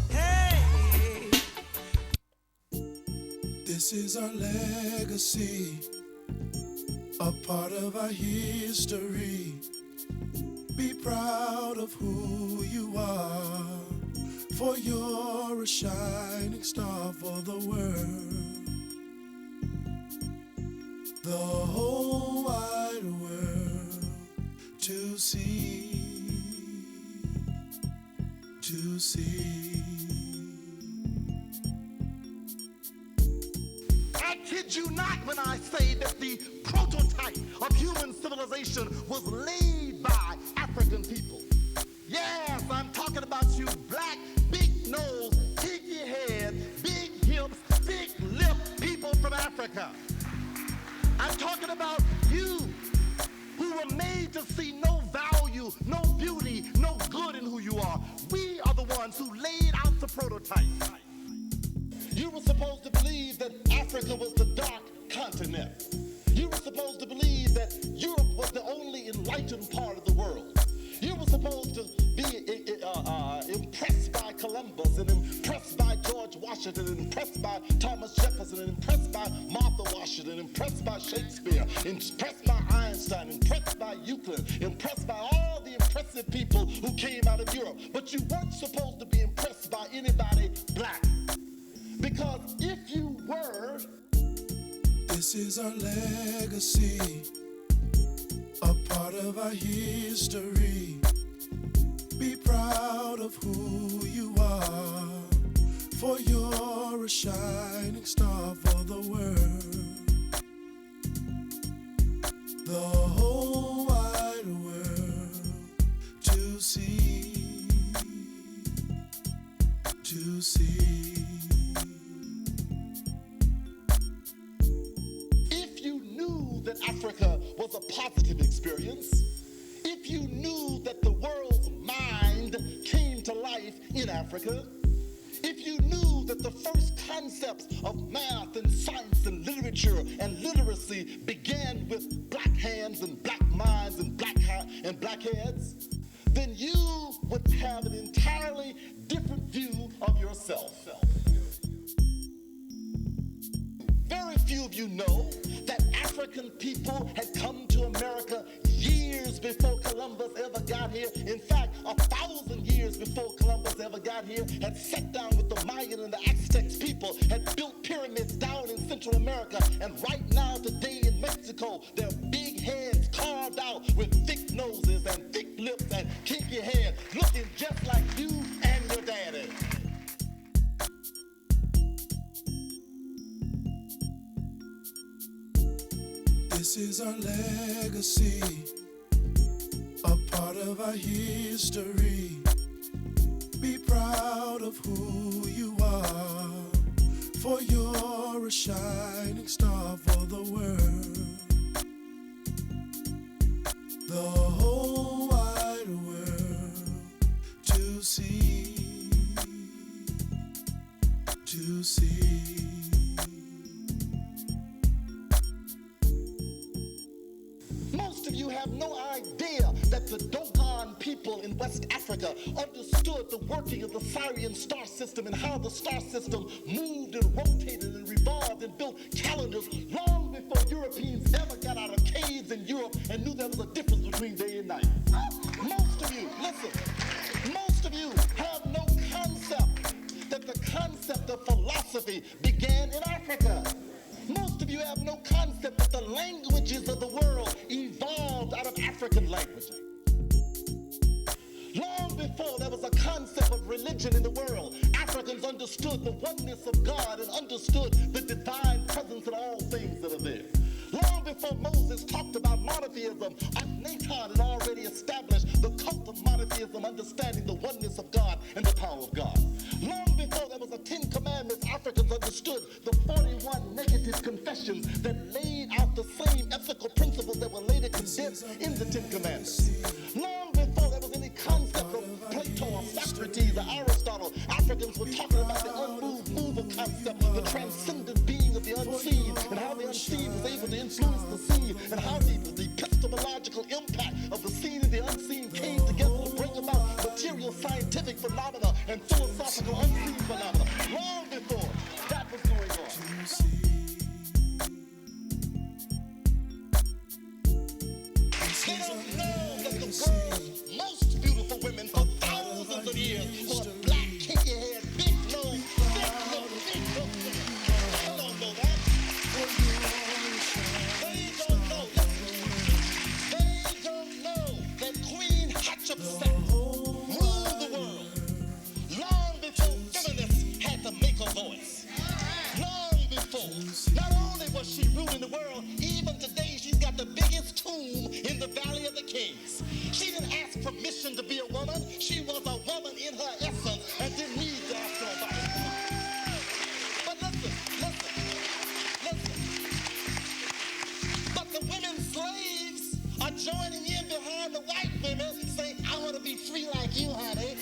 hey. This is our legacy, a part of our history. Be proud of who you are, for you're a shining star for the world. The whole wide world to see, to see. I kid you not when I say that the prototype of human civilization was laid by African people. Yes, I'm talking about you black, big nose, pinky head, big hips, big lip people from Africa. I'm talking about you who were made to see no value, no beauty, no good in who you are. We are the ones who laid out the prototype. You were supposed to believe that Africa was the dark continent. You were supposed to believe that Europe was the only enlightened part of the world. You were supposed to be impressed by Columbus and impressed by George Washington and impressed by Thomas Jefferson and impressed by Martha Washington, impressed by Shakespeare, impressed by Einstein, impressed by Euclid, impressed by all the impressive people who came out of Europe. But you weren't supposed to be impressed by anybody black. Because if you were... This is our legacy, a part of our history. Be proud of who you are, for you're a shining star for the world. The whole wide world to see, to see. That Africa was a positive experience, if you knew that the world's mind came to life in Africa, if you knew that that the first concepts of math and science and literature and literacy began with black hands and black minds and black heads, then you would have an entirely different view of yourself. Very few of you know that African people had come to America years before Columbus ever got here. In fact, 1,000 years before Columbus ever got here, had sat down with the Mayan and the Aztec people, had built pyramids down in Central America, and right now today in Mexico, there are big heads carved out with thick noses and thick lips and kinky hair, looking just like you and your daddy. This is our legacy, a part of our history. Be proud of who you are, for you're a shining star for the world. The whole wide world to see, to see. Most of you have no idea that the Dogon people in West Africa understood the working of the Sirian star system and how the star system moved and rotated and revolved and built calendars long before Europeans ever got out of caves in Europe and knew there was a difference between day and night. Most of you, listen, most of you have no concept that the concept of philosophy began in Africa. Most of you have no concept that the languages of the world evolved out of African language. Long before there was a concept of religion in the world, Africans understood the oneness of God and understood the divine presence in all things that are there. Long before Moses talked about monotheism, Akhenaten had already established the cult of monotheism, understanding the oneness of God and the power of God. Long before there was a 10 Commandments, Africans understood the 41 negative confessions that laid out the same ethical principles that were later condensed in the 10 Commandments. Long before there was any concept of Plato or Socrates or Aristotle, Africans were talking about the unmoved mover concept, the transcendent being of the unseen, and how the unseen was able to influence the seen, and how the epistemological impact of the seen and the unseen came together to bring about material scientific phenomena and philosophical unseen phenomena. Long before that was going on. They don't know that the world's most beautiful women for thousands of years were black, kinky-haired, big nose, thick lips, big lips. They don't know that. They don't know. They don't know that Queen Hatshepsut ruled the world long before feminists had to make a voice. Long before. Not only was she ruling the world, even today she's got the biggest tomb in the Valley of the Kings. She didn't ask permission to be a woman. She was a woman in her essence and didn't need to ask nobody. But listen. But the women slaves are joining in behind the white women saying, I want to be free like you, honey.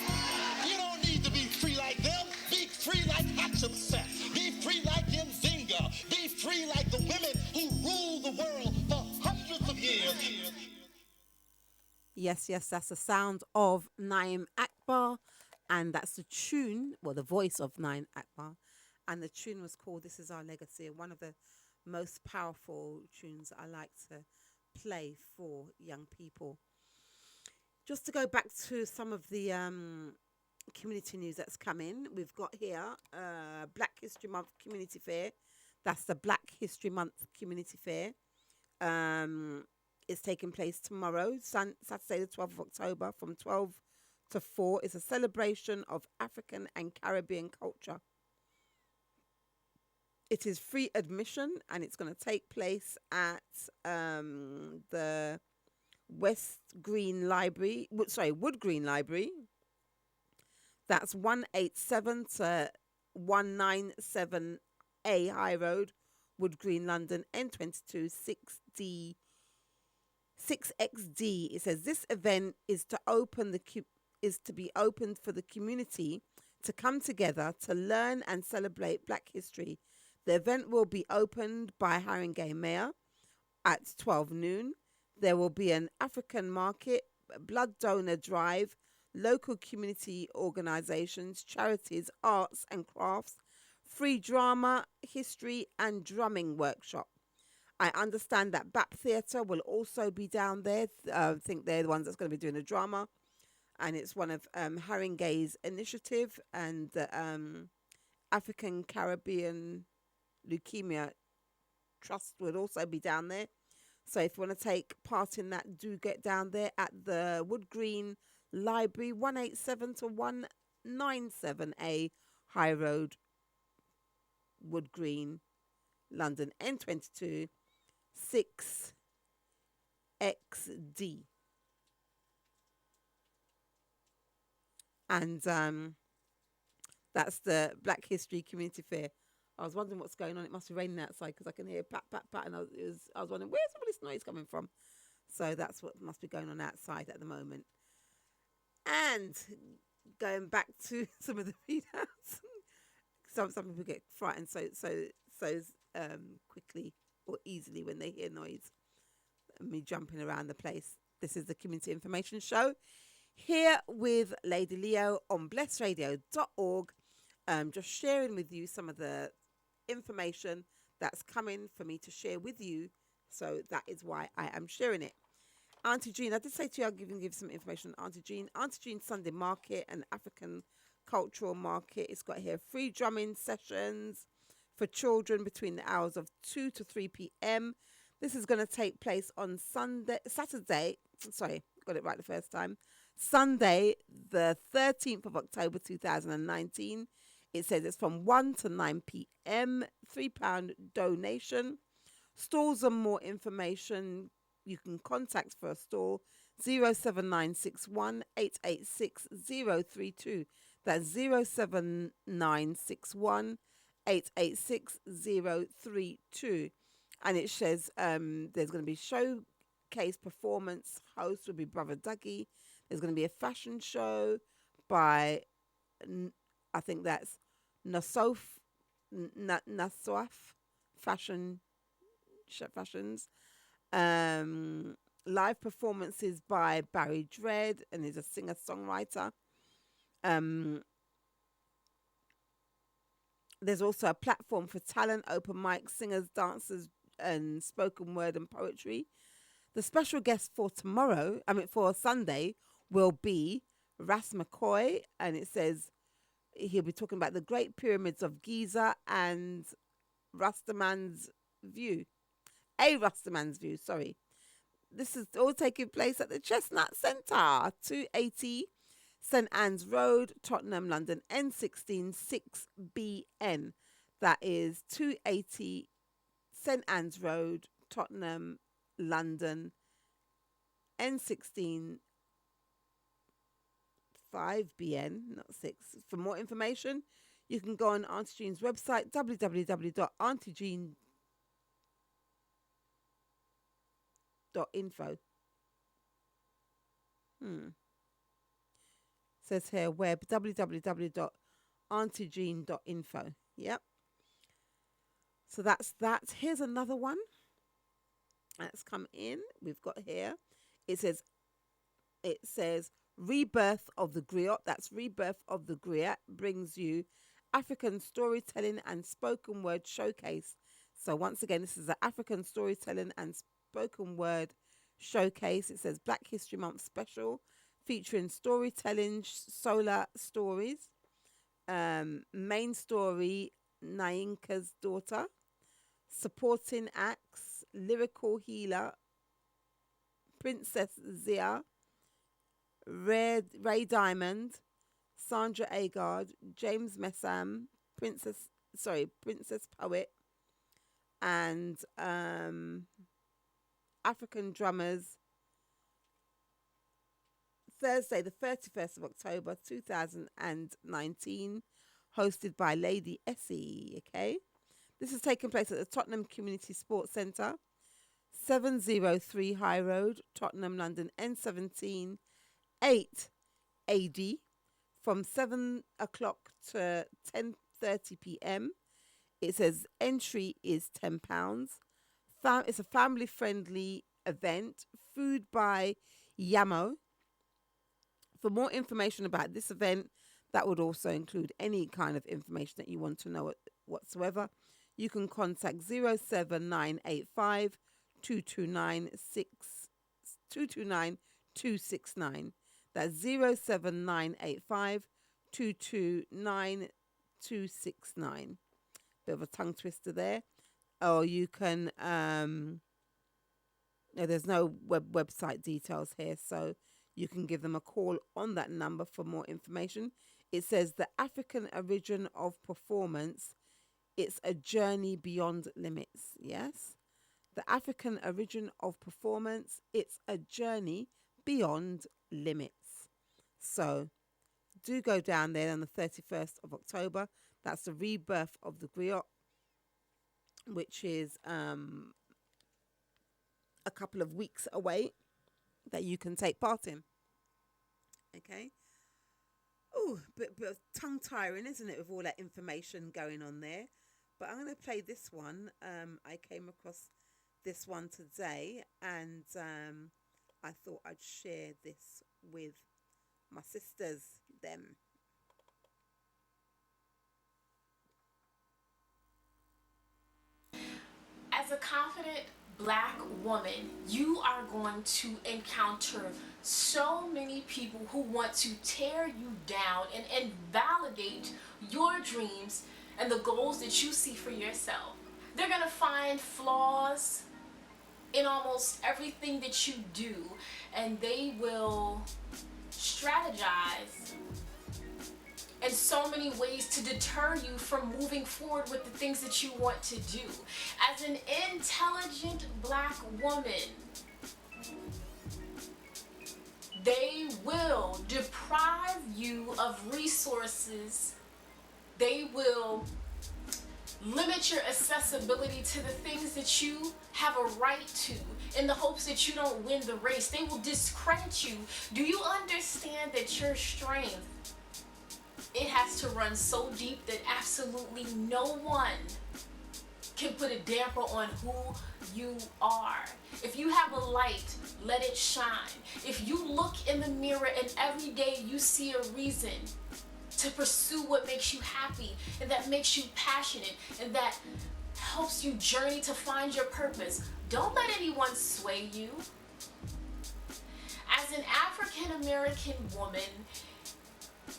You don't need to be free like them. Be free like Hatshepsut. Be free like Nzinga. Be free like the women who rule the world for hundreds of years. Yes, that's the sound of Naim Akbar, and that's the tune, well, the voice of Naim Akbar, and the tune was called This Is Our Legacy, one of the most powerful tunes I like to play for young people. Just to go back to some of the community news that's come in, we've got here Black History Month Community Fair. That's the Black History Month Community Fair. It's taking place tomorrow, Saturday the 12th of October from 12 to 4. It's a celebration of African and Caribbean culture. It is free admission and it's going to take place at the Wood Green Library. That's 187 to 197A High Road, Wood Green, London, N22 6XD. It says this event is to be opened for the community to come together to learn and celebrate Black history. The event will be opened by Haringey Mayor at 12 noon. There will be an African market, blood donor drive, local community organizations, charities, arts and crafts, free drama, history and drumming workshop. I understand that BAP Theatre will also be down there. I think they're the ones that's going to be doing the drama. And it's one of Haringey's initiative, and the African Caribbean Leukemia Trust would also be down there. So if you want to take part in that, do get down there at the Wood Green Library, 187 to 197A High Road, Wood Green, London, N22 6XD. And that's the Black History Community Fair. I was wondering what's going on. It must be raining outside because I can hear pat, pat, pat. And I was wondering, where's all this noise coming from? So that's what must be going on outside at the moment. And going back to some of the readouts, some people get frightened so quickly or easily when they hear noise. Me jumping around the place. This is the Community Information Show, here with Lady Leo on blessradio.org. Just sharing with you some of the information that's coming for me to share with you. So that is why I am sharing it. Auntie Jean, I did say to you I'll give some information on Auntie Jean. Auntie Jean Sunday Market, an African cultural market. It's got here free drumming sessions for children between the hours of 2 to 3 p.m. This is going to take place on Sunday, got it right the first time. Sunday, the 13th of October 2019. It says it's from 1 to 9 p.m. £3 donation. Stalls and more information you can contact for a stall 07961 886 032. That's 07961 886 032. And it says there's going to be showcase performance. Host will be Brother Dougie. There's going to be a fashion show by, I think that's Nasof Fashions. Live performances by Barry Dredd, and he's a singer-songwriter. There's also a platform for talent, open mic, singers, dancers, and spoken word and poetry. The special guest for for Sunday, will be Ras McCoy, and it says he'll be talking about the Great Pyramids of Giza and Rastaman's View. Sorry. This is all taking place at the Chestnut Centre, 280 St Anne's Road, Tottenham, London, N16 6BN. That is 280 St Anne's Road, Tottenham, London, N16 5BN, not 6. For more information, you can go on Auntie Jean's website, www.auntiejeen.info. Says here, web, www.auntiejeen.info. Yep. So that's that. Here's another one that's come in. We've got here. It says Rebirth of the Griot. That's Rebirth of the Griot brings you African storytelling and spoken word showcase. So once again, this is the African storytelling and spoken word showcase. It says Black History Month special featuring storytelling, solar stories, main story, Nainka's daughter, supporting acts, lyrical healer, Princess Zia, Ray Diamond, Sandra Agard, James Messam, Princess Poet, and African drummers. Thursday, the 31st of October 2019, hosted by Lady Essie. Okay, this is taking place at the Tottenham Community Sports Centre, 703 High Road, Tottenham, London, N17 8AD. from 7 o'clock to 10:30 p.m. It says entry is £10. It's a family-friendly event. Food by Yamo. For more information about this event, that would also include any kind of information that you want to know whatsoever, you can contact 07985 229 269. That's 07985 229 269. Bit of a tongue twister there. Or you can, there's no website details here, so you can give them a call on that number for more information. It says the African origin of performance, it's a journey beyond limits. Yes, the African origin of performance, it's a journey beyond limits. So do go down there on the 31st of October. That's the rebirth of the griot, which is a couple of weeks away that you can take part in. Okay. Oh, but tongue tiring, isn't it, with all that information going on there? But I'm going to play this one. I came across this one today, and I thought I'd share this with my sisters, them. As a confident Black woman, you are going to encounter so many people who want to tear you down and invalidate your dreams and the goals that you see for yourself. They're going to find flaws in almost everything that you do, and they will strategize in so many ways to deter you from moving forward with the things that you want to do. As an intelligent Black woman, they will deprive you of resources. They will limit your accessibility to the things that you have a right to in the hopes that you don't win the race. They will discredit you. Do you understand that your strength, it has to run so deep that absolutely no one can put a damper on who you are? If you have a light, let it shine. If you look in the mirror and every day you see a reason to pursue what makes you happy and that makes you passionate and that helps you journey to find your purpose, don't let anyone sway you. As an African American woman,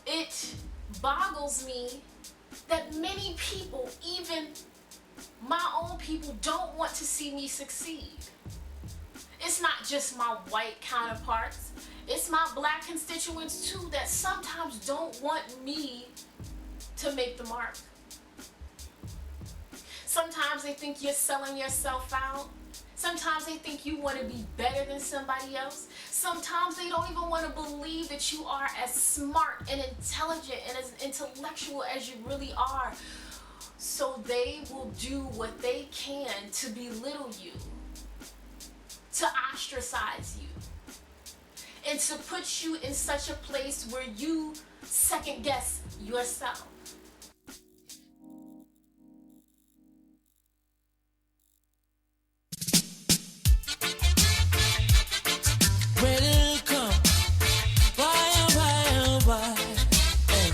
it boggles me that many people, even my own people, don't want to see me succeed. It's not just my white counterparts, it's my Black constituents too that sometimes don't want me to make the mark. Sometimes they think you're selling yourself out. Sometimes they think you want to be better than somebody else. Sometimes they don't even want to believe that you are as smart and intelligent and as intellectual as you really are. So they will do what they can to belittle you, to ostracize you, and to put you in such a place where you second guess yourself. Welcome, why, hey.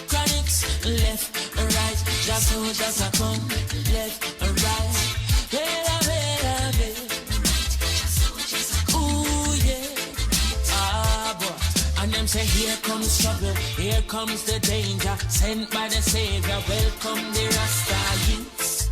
Chronics, left, right, just soldiers are come, left, right, ooh yeah, boy, and them say here comes trouble, here comes the danger, sent by the Savior, welcome the Rasta youths.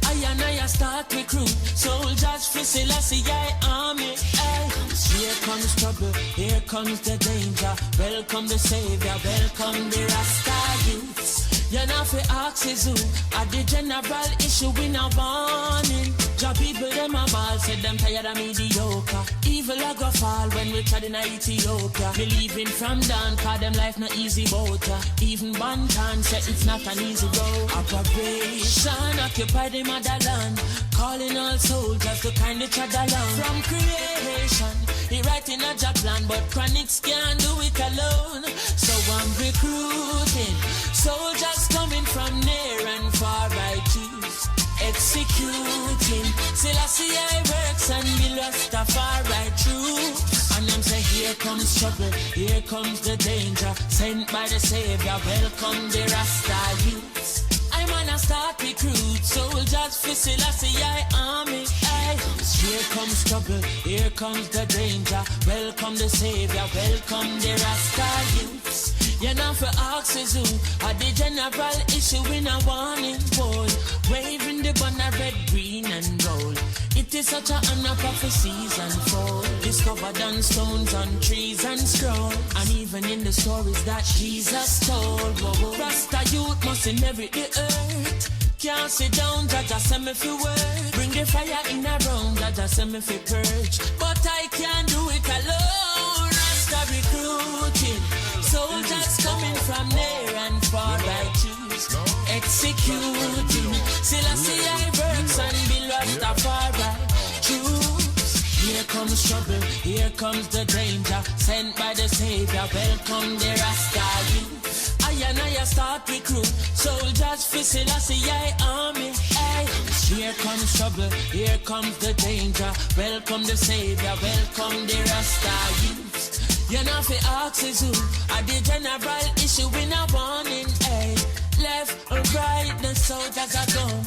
I start recruit soldiers for Selassie army. Ay. Here comes trouble, here comes the danger. Welcome the Savior, welcome the Rasta youths. You're not for axes who at the general issue we no warning. Job people them a ball, said them tired of mediocre. Evil a go fall when we tried in Ethiopia. Believing from down, cause them life no easy boat. Even Bantan said it's not an easy road. Operation occupy the motherland, calling all soldiers to kind each other along. From creation, He writing a job plan, but Chronics can't do it alone. So I'm recruiting soldiers coming from near and far by choose. Executing Selassie I works and be lost a far right through. And them say here comes trouble, here comes the danger, sent by the Savior, welcome the Rasta youths. I'm on a start recruit soldiers for Selassie I army. Aye. Here comes trouble, here comes the danger, welcome the Savior, welcome the Rasta youths. You know for axes who are the general issuing a warning boy, waving the banner red, green and gold. It is such an honor prophecies unfold, discovered on stones, on trees and scroll, and even in the stories that Jesus told. Whoa. Rasta youth must inherit the earth. Can't sit down, Jaja send me fi work. Bring the fire in a room, Jaja send me fi purge. But I can't do it alone. Rasta recruiting soldiers coming from near and far by choose. Executing Selassie I works and be lost a far by choose. Here comes trouble, here comes the danger, sent by the Savior, welcome the Rasta youth. I start recruit soldiers for Selassie I army. Ay. Here comes trouble, here comes the danger, welcome the Savior, welcome the Rasta youth. You know for axes who are the general issue in a warning. Ay. Left or right, the soldiers are gone.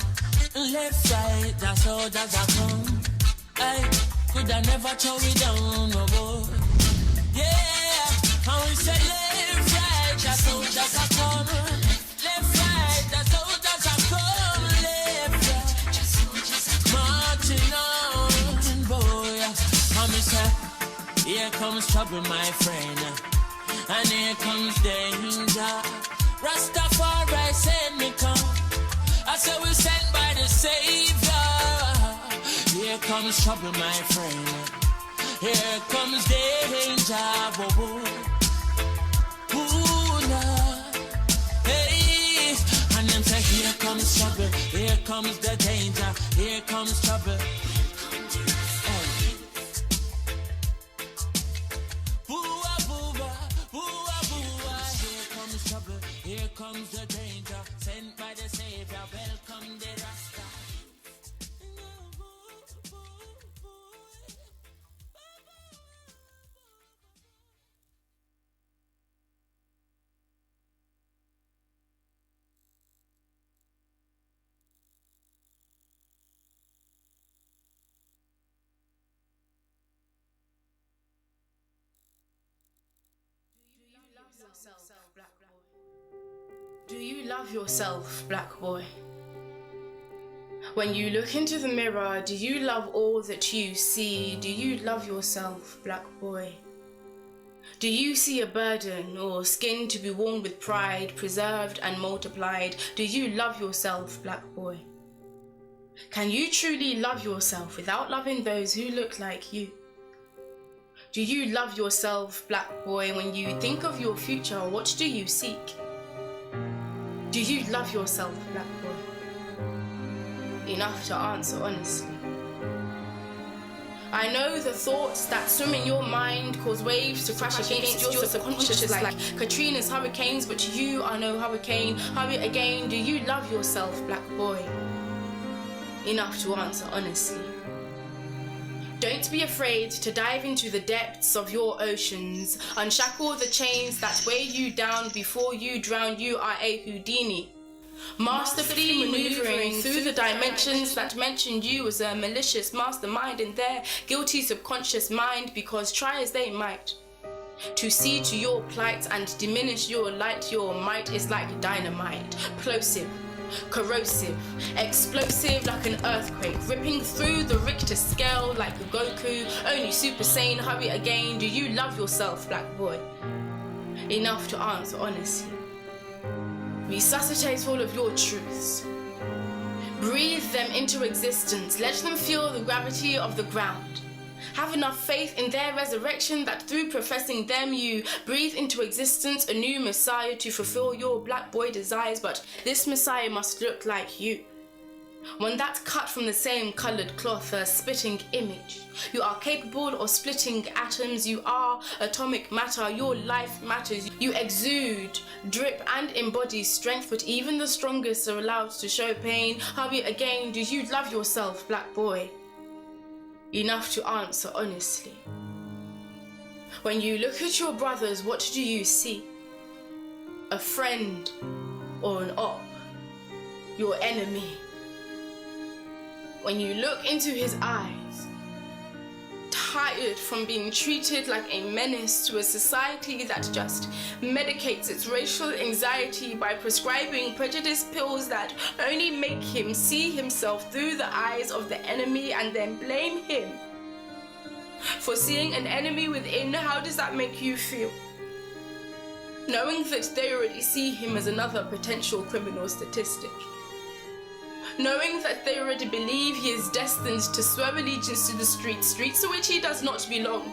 Left, right, the soldiers are come. Ay. Could I never throw it down, no boy. Yeah, I will say left, right, the soldiers are come. Left, right, the soldiers are come. Left, right, the soldiers are come. Marching on, boy. I'm say, here comes trouble, my friend, and here comes danger. Rastafari send me come. I say we sent by the Savior. Here comes trouble, my friend. Here comes danger. Whoa, whoa. Ooh, nah. Hey. And then say, here comes trouble. Here comes the danger. Here comes trouble. Hey. Boo-ah, boo-ah, boo-ah, boo-ah. Here comes trouble. Here comes the danger. Sent by the Savior. Welcome the Rasta. Do you love yourself, black boy? When you look into the mirror, do you love all that you see? Do you love yourself, black boy? Do you see a burden or skin to be worn with pride, preserved and multiplied? Do you love yourself, black boy? Can you truly love yourself without loving those who look like you? Do you love yourself, black boy? When you think of your future, what do you seek? Do you love yourself, black boy? Enough to answer honestly. I know the thoughts that swim in your mind cause waves to crash against your subconscious like Katrina's hurricanes, but you are no hurricane. Hurry again, do you love yourself, black boy? Enough to answer honestly. Don't be afraid to dive into the depths of your oceans. Unshackle the chains that weigh you down before you drown. You are a Houdini, masterfully maneuvering through the dimensions that mentioned you as a malicious mastermind in their guilty subconscious mind, because try as they might to see to your plight and diminish your light, your might is like dynamite, plosive, corrosive, explosive like an earthquake, ripping through the Richter scale like a Goku, only super sane. Hurry again, do you love yourself, black boy? Enough to answer honestly. Resuscitate all of your truths. Breathe them into existence. Let them feel the gravity of the ground. Have enough faith in their resurrection that through professing them you breathe into existence a new Messiah to fulfill your black boy desires, but this Messiah must look like you. one that's cut from the same coloured cloth, a spitting image. You are capable of splitting atoms. You are atomic matter. Your life matters. You exude, drip and embody strength, but even the strongest are allowed to show pain. Hurry again, do you love yourself, black boy? Enough to answer honestly. When you look at your brothers, what do you see? A friend or an op? Your enemy? When you look into his eyes, tired from being treated like a menace to a society that just medicates its racial anxiety by prescribing prejudice pills that only make him see himself through the eyes of the enemy and then blame him for seeing an enemy within, how does that make you feel? Knowing that they already see him as another potential criminal statistic. Knowing that they already believe he is destined to swear allegiance to the streets to which he does not belong.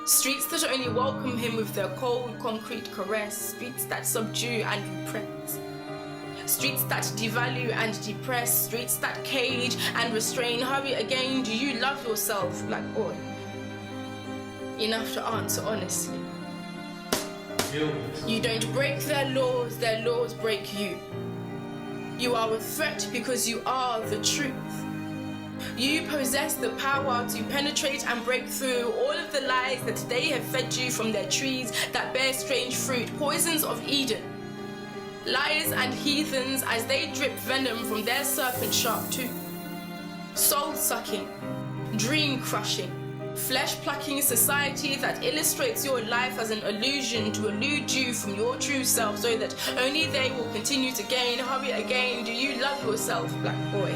Streets that only welcome him with their cold, concrete caress. Streets that subdue and repress. Streets that devalue and depress. Streets that cage and restrain. Hurry again, do you love yourself, black boy? Enough to answer honestly. You don't break their laws break you. You are a threat because you are the truth. You possess the power to penetrate and break through all of the lies that they have fed you from their trees that bear strange fruit, poisons of Eden. Liars and heathens as they drip venom from their serpent-sharp tooth. Soul-sucking, dream-crushing, flesh-plucking society that illustrates your life as an illusion to elude you from your true self so that only they will continue to gain. Hurry again, do you love yourself, black boy?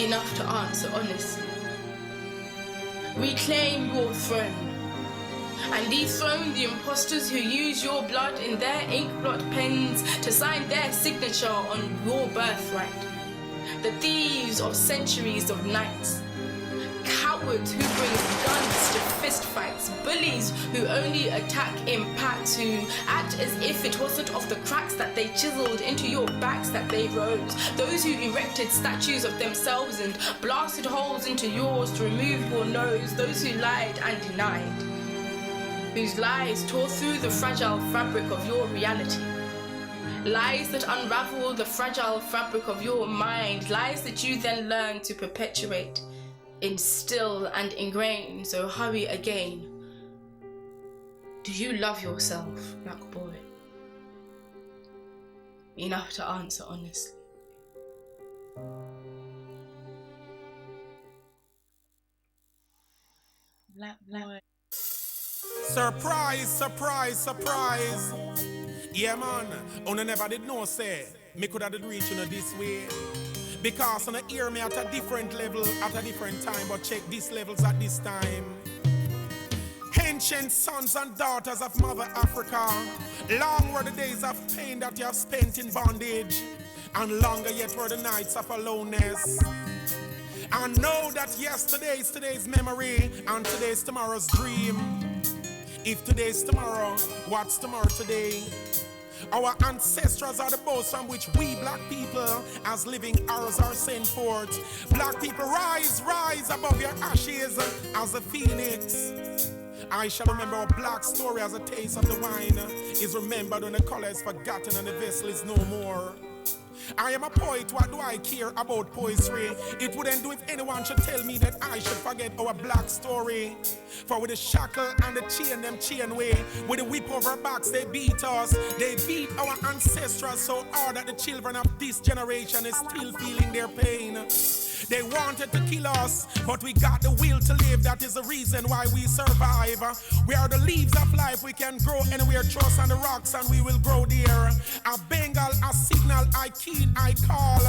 Enough to answer honestly. Reclaim your throne and dethrone the imposters who use your blood in their ink blot pens to sign their signature on your birthright. The thieves of centuries of nights. Cowards who bring guns to fistfights, bullies who only attack in packs, who act as if it wasn't of the cracks that they chiseled into your backs that they rose, those who erected statues of themselves and blasted holes into yours to remove your nose, those who lied and denied, whose lies tore through the fragile fabric of your reality. Lies that unravel the fragile fabric of your mind, lies that you then learn to perpetuate, instill and ingrain. So hurry again. Do you love yourself, black boy? Enough to answer honestly. Black boy. Surprise, surprise, surprise. Yeah, man, I never did know, say, me could have reached this way. Because on the hear me at a different level, at a different time, but check these levels at this time. Ancient sons and daughters of Mother Africa, long were the days of pain that you have spent in bondage, and longer yet were the nights of aloneness. I know that yesterday is today's memory, and today's tomorrow's dream. If today's tomorrow, what's tomorrow today? Our ancestors are the boats from which we black people as living arrows are sent forth. Black people rise, rise above your ashes as a phoenix. I shall remember a black story as a taste of the wine is remembered when the color is forgotten and the vessel is no more. I am a poet, what do I care about poetry? It wouldn't do if anyone should tell me that I should forget our black story. For with the shackle and the chain, them chain way, with the whip over our backs, they beat us. They beat our ancestors so hard that the children of this generation is still feeling their pain. They wanted to kill us, but we got the will to live. That is the reason why we survive. We are the leaves of life. We can grow anywhere, trust on the rocks, and we will grow there. A Bengal, a signal, I keen, I call.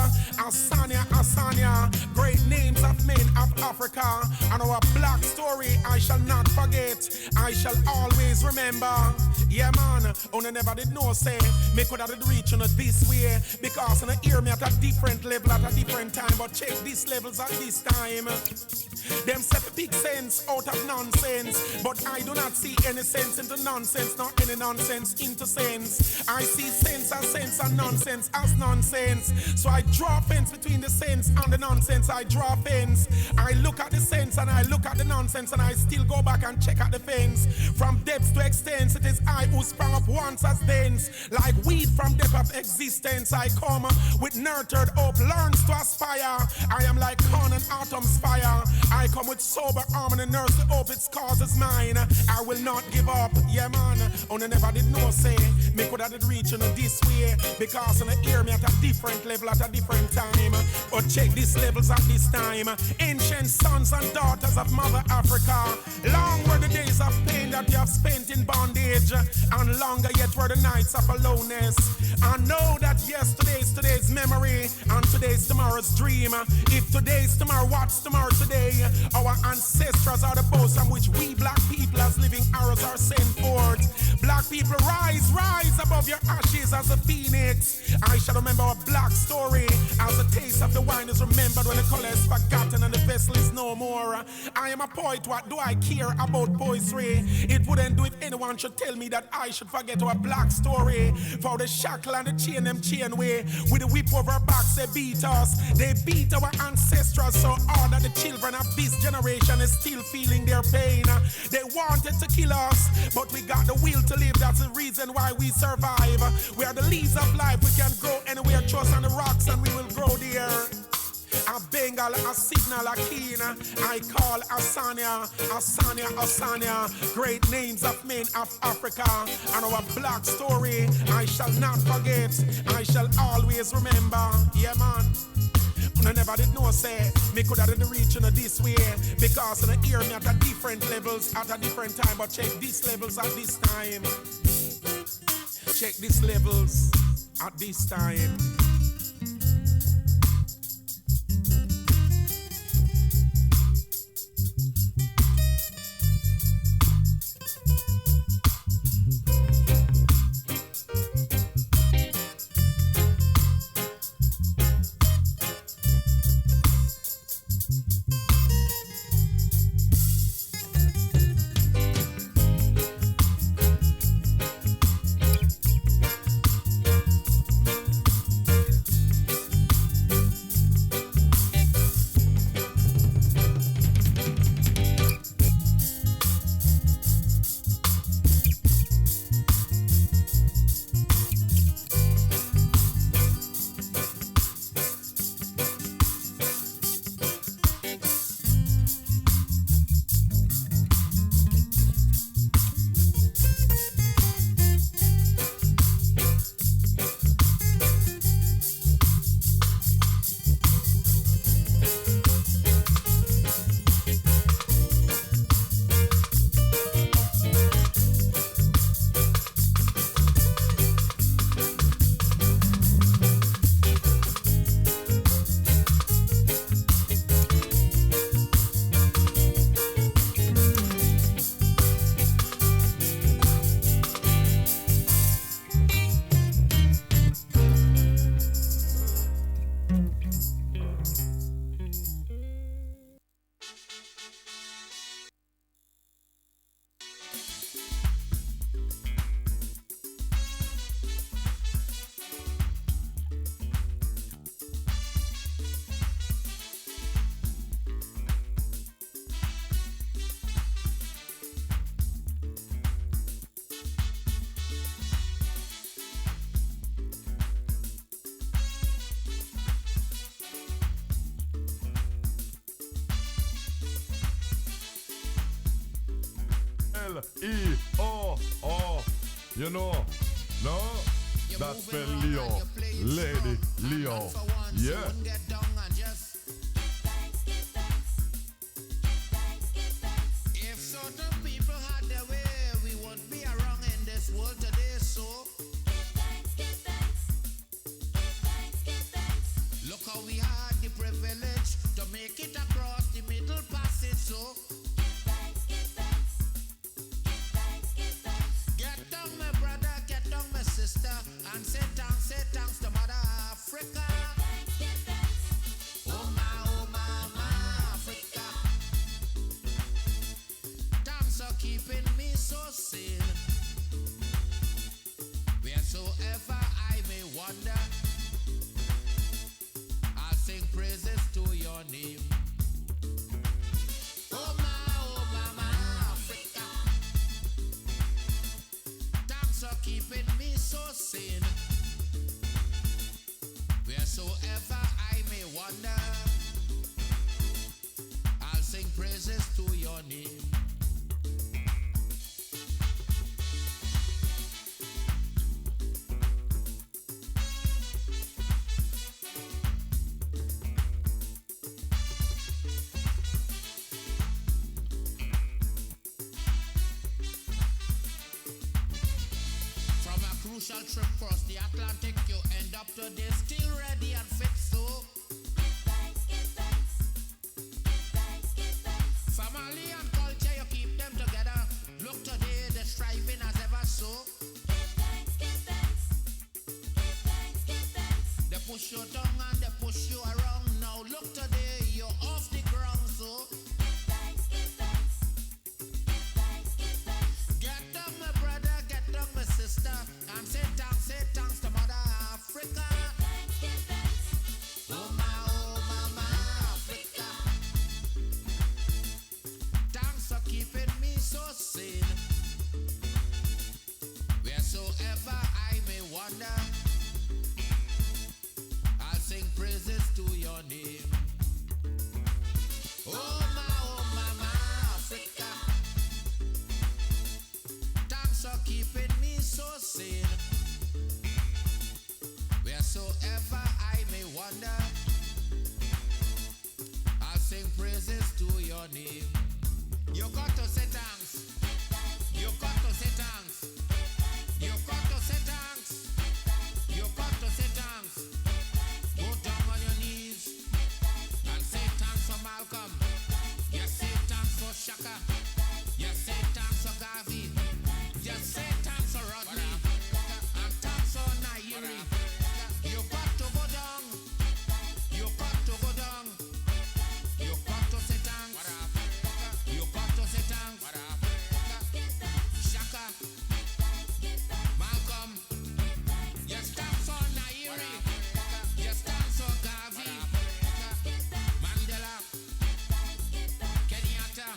Asanya, Asanya, great names of men of Africa. And our black story, I shall not forget. I shall always remember. Yeah, man, On never did know say me could have reach on this way because on hear me at a different level at a different time. But check these levels at this time. Them set big sense out of nonsense, but I do not see any sense into nonsense, nor any nonsense into sense. I see sense and nonsense as nonsense. So I draw a fence between the sense and the nonsense. I draw a fence. I look at the sense and I look at the nonsense, and I still go back and check out the fence. From depth to extents, it is I who sprang up once as dense. Like weed from depth of existence, I come with nurtured hope, learns to aspire. I am like corn and autumn's fire. I come with sober arm and nurse the hope its cause is mine. I will not give up, yeah man. On never did know say me could have reach on this way because on hear me at a different level at a different time. But check these levels at this time. Ancient sons and daughters of Mother Africa, long were the days of pain that you have spent in bondage, and longer yet were the nights of aloneness. I know that yesterday's today's memory, and today's tomorrow's dream. If today's tomorrow, what's tomorrow today? Our ancestors are the boats on which we black people as living arrows are sent forth. Black people rise, rise above your ashes as a phoenix. I shall remember a black story as the taste of the wine is remembered when the color is forgotten and the vessel is no more. I am a poet, what do I care about poetry? It wouldn't do if anyone should tell me that I should forget our black story. For the shackle and the chain, them chain way. With the whip over our backs, they beat us. They beat our ancestors so hard that the children of this generation is still feeling their pain. They wanted to kill us, but we got the will to live. That's the reason why we survive. We are the leaves of life. We can grow anywhere, trust on the rocks, and we will grow there. A Bengal, a Signal, a Keen, I call Asania, Asania, Asania. Great names of men of Africa, and our black story I shall not forget, I shall always remember. Yeah man, I never did know say me could have reach on this way because I hear me at a different levels at a different time. But check these levels at this time. Check these levels at this time. L-E-O-O. You know? No? That spell Leo. Lady Leo. Yeah. If certain people had their way, we wouldn't be around in this world today, so look how we had the privilege to make it across the middle passage, so get down, my brother, sister, and say thanks to Mother Africa. Oh my Africa. Thanks for keeping me so sane. Wheresoever I may wander, I'll sing praises to your name. Oh my Africa. Thanks for keeping me so sane. Wheresoever I may wander, I'll sing praises to your name. Crucial trip across the Atlantic, you end up today still ready and fit. So give thanks. Family and culture, you keep them together. Look today, they're striving as ever. So give thanks. They push you down and they push you around. Now look today, you're off the ground. So give thanks. Get down, my brother, get down, my sister. And say thanks to Mother Africa. Give thanks. Oh my Africa. Thanks for keeping me so sane. Wheresoever I may wander, I'll sing praises to your name. Oh my Africa. Thanks for keeping me so sane. Wheresoever I may wander, I'll sing praises to your name. You got to say thanks. You got to say thanks. You got to say thanks. You got to say thanks. Go down on your knees and say thanks for Malcolm. You say thanks for Shaka. You say thanks for Garvey. You say thanks for Rodney. And thanks for Nairi. You got to go down. You got to go down. You got to say thanks. You got to say thanks. Shaka. Malcolm. You stand for Nairi. You stand for Garvey. Mandela. Kenyatta.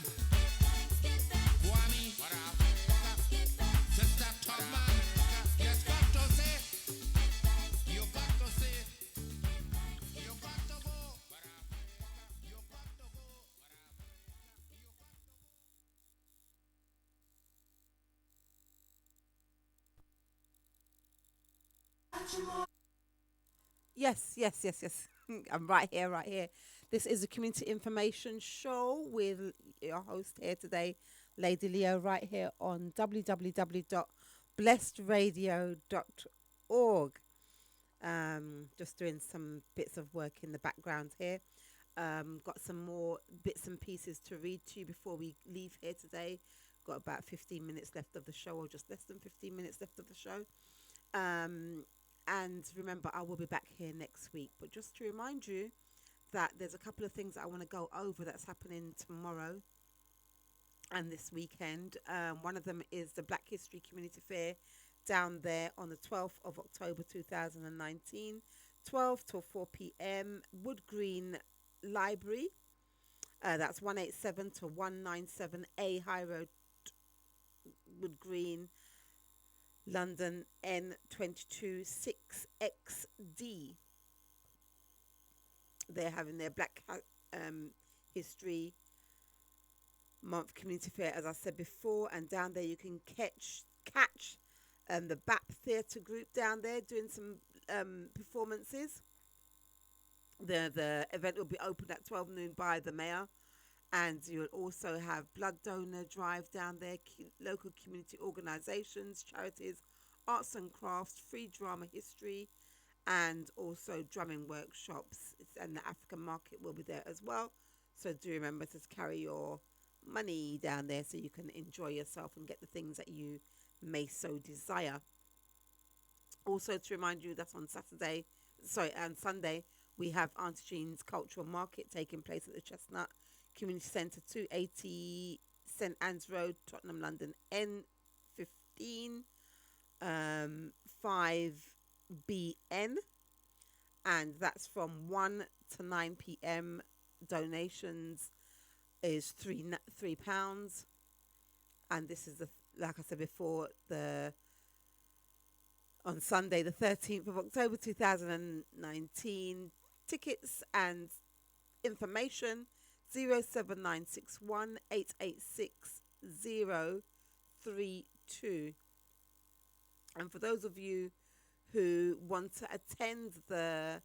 Kwame. Sister Tubman. You got to say. You got to say. You got to go. You got to go. Yes. I'm right here. This is a community information show with your host here today, Lady Leo, right here on www.blessedradio.org. Just doing some bits of work in the background here. Got some more bits and pieces to read to you before we leave here today. Got about 15 minutes left of the show, or just less than 15 minutes left of the show. And remember, I will be back here next week. But just to remind you that there's a couple of things that I want to go over that's happening tomorrow and this weekend. One of them is the Black History Community Fair down there on the 12th of October 2019, 12 till 4 p.m. Wood Green Library. That's 187 to 197A High Road, Wood Green, London, N22 6XD. They're having their Black History Month Community Fair, as I said before, and down there you can catch the BAP Theatre Group down there doing some performances. The event will be opened at 12 noon by the mayor, and you'll also have blood donor drive down there, local community organisations, charities, arts and crafts, free drama history, and also drumming workshops. And the African market will be there as well. So do remember to carry your money down there so you can enjoy yourself and get the things that you may so desire. Also, to remind you, that's on Sunday, we have Auntie Jean's Cultural Market taking place at the Chestnut Community Centre, 280 St Anne's Road, Tottenham, London, N15 5BN. And that's from 1 to 9 p.m. Donations is £3. And this is, like I said before, on Sunday, the 13th of October 2019. Tickets and information 07961 886 032. And for those of you who want to attend the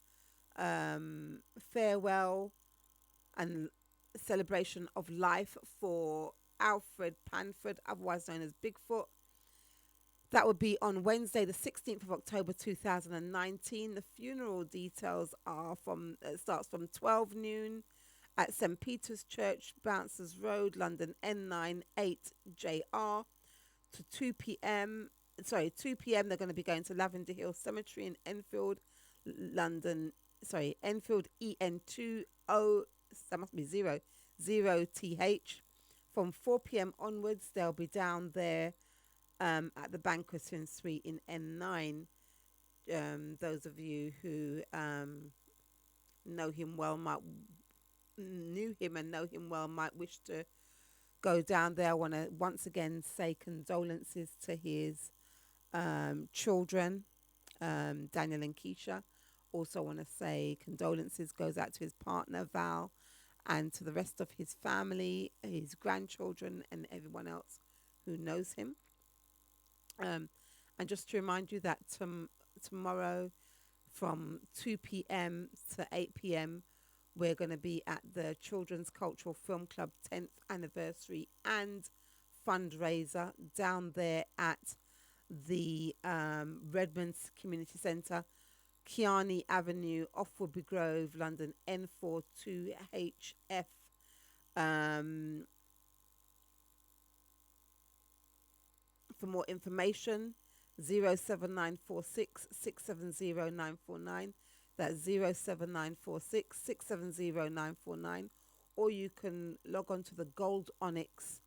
farewell and celebration of life for Alfred Panford, otherwise known as Bigfoot, that would be on Wednesday, the 16th of October 2019. The funeral details are starts from 12 noon at St Peter's Church, Bouncers Road, London, N9 8JR, to 2 p.m. 2 p.m. They're going to be going to Lavender Hill Cemetery in Enfield, London. Enfield EN20. That must be 0th. From 4 p.m. onwards, they'll be down there at the banqueting suite in N9. Those of you who knew him and know him well might wish to go down there. I want to once again say condolences to his children, Daniel and Keisha. Also want to say condolences goes out to his partner Val and to the rest of his family, his grandchildren, and everyone else who knows him. And just to remind you that tomorrow from 2 p.m. to 8 p.m. we're going to be at the Children's Cultural Film Club 10th anniversary and fundraiser down there at the Redmonds Community Centre, Kiani Avenue, off Woodbury Grove, London, N4 2HF. For more information, 07946 670 949. That's 07946 670 949. Or you can log on to the Gold Onyx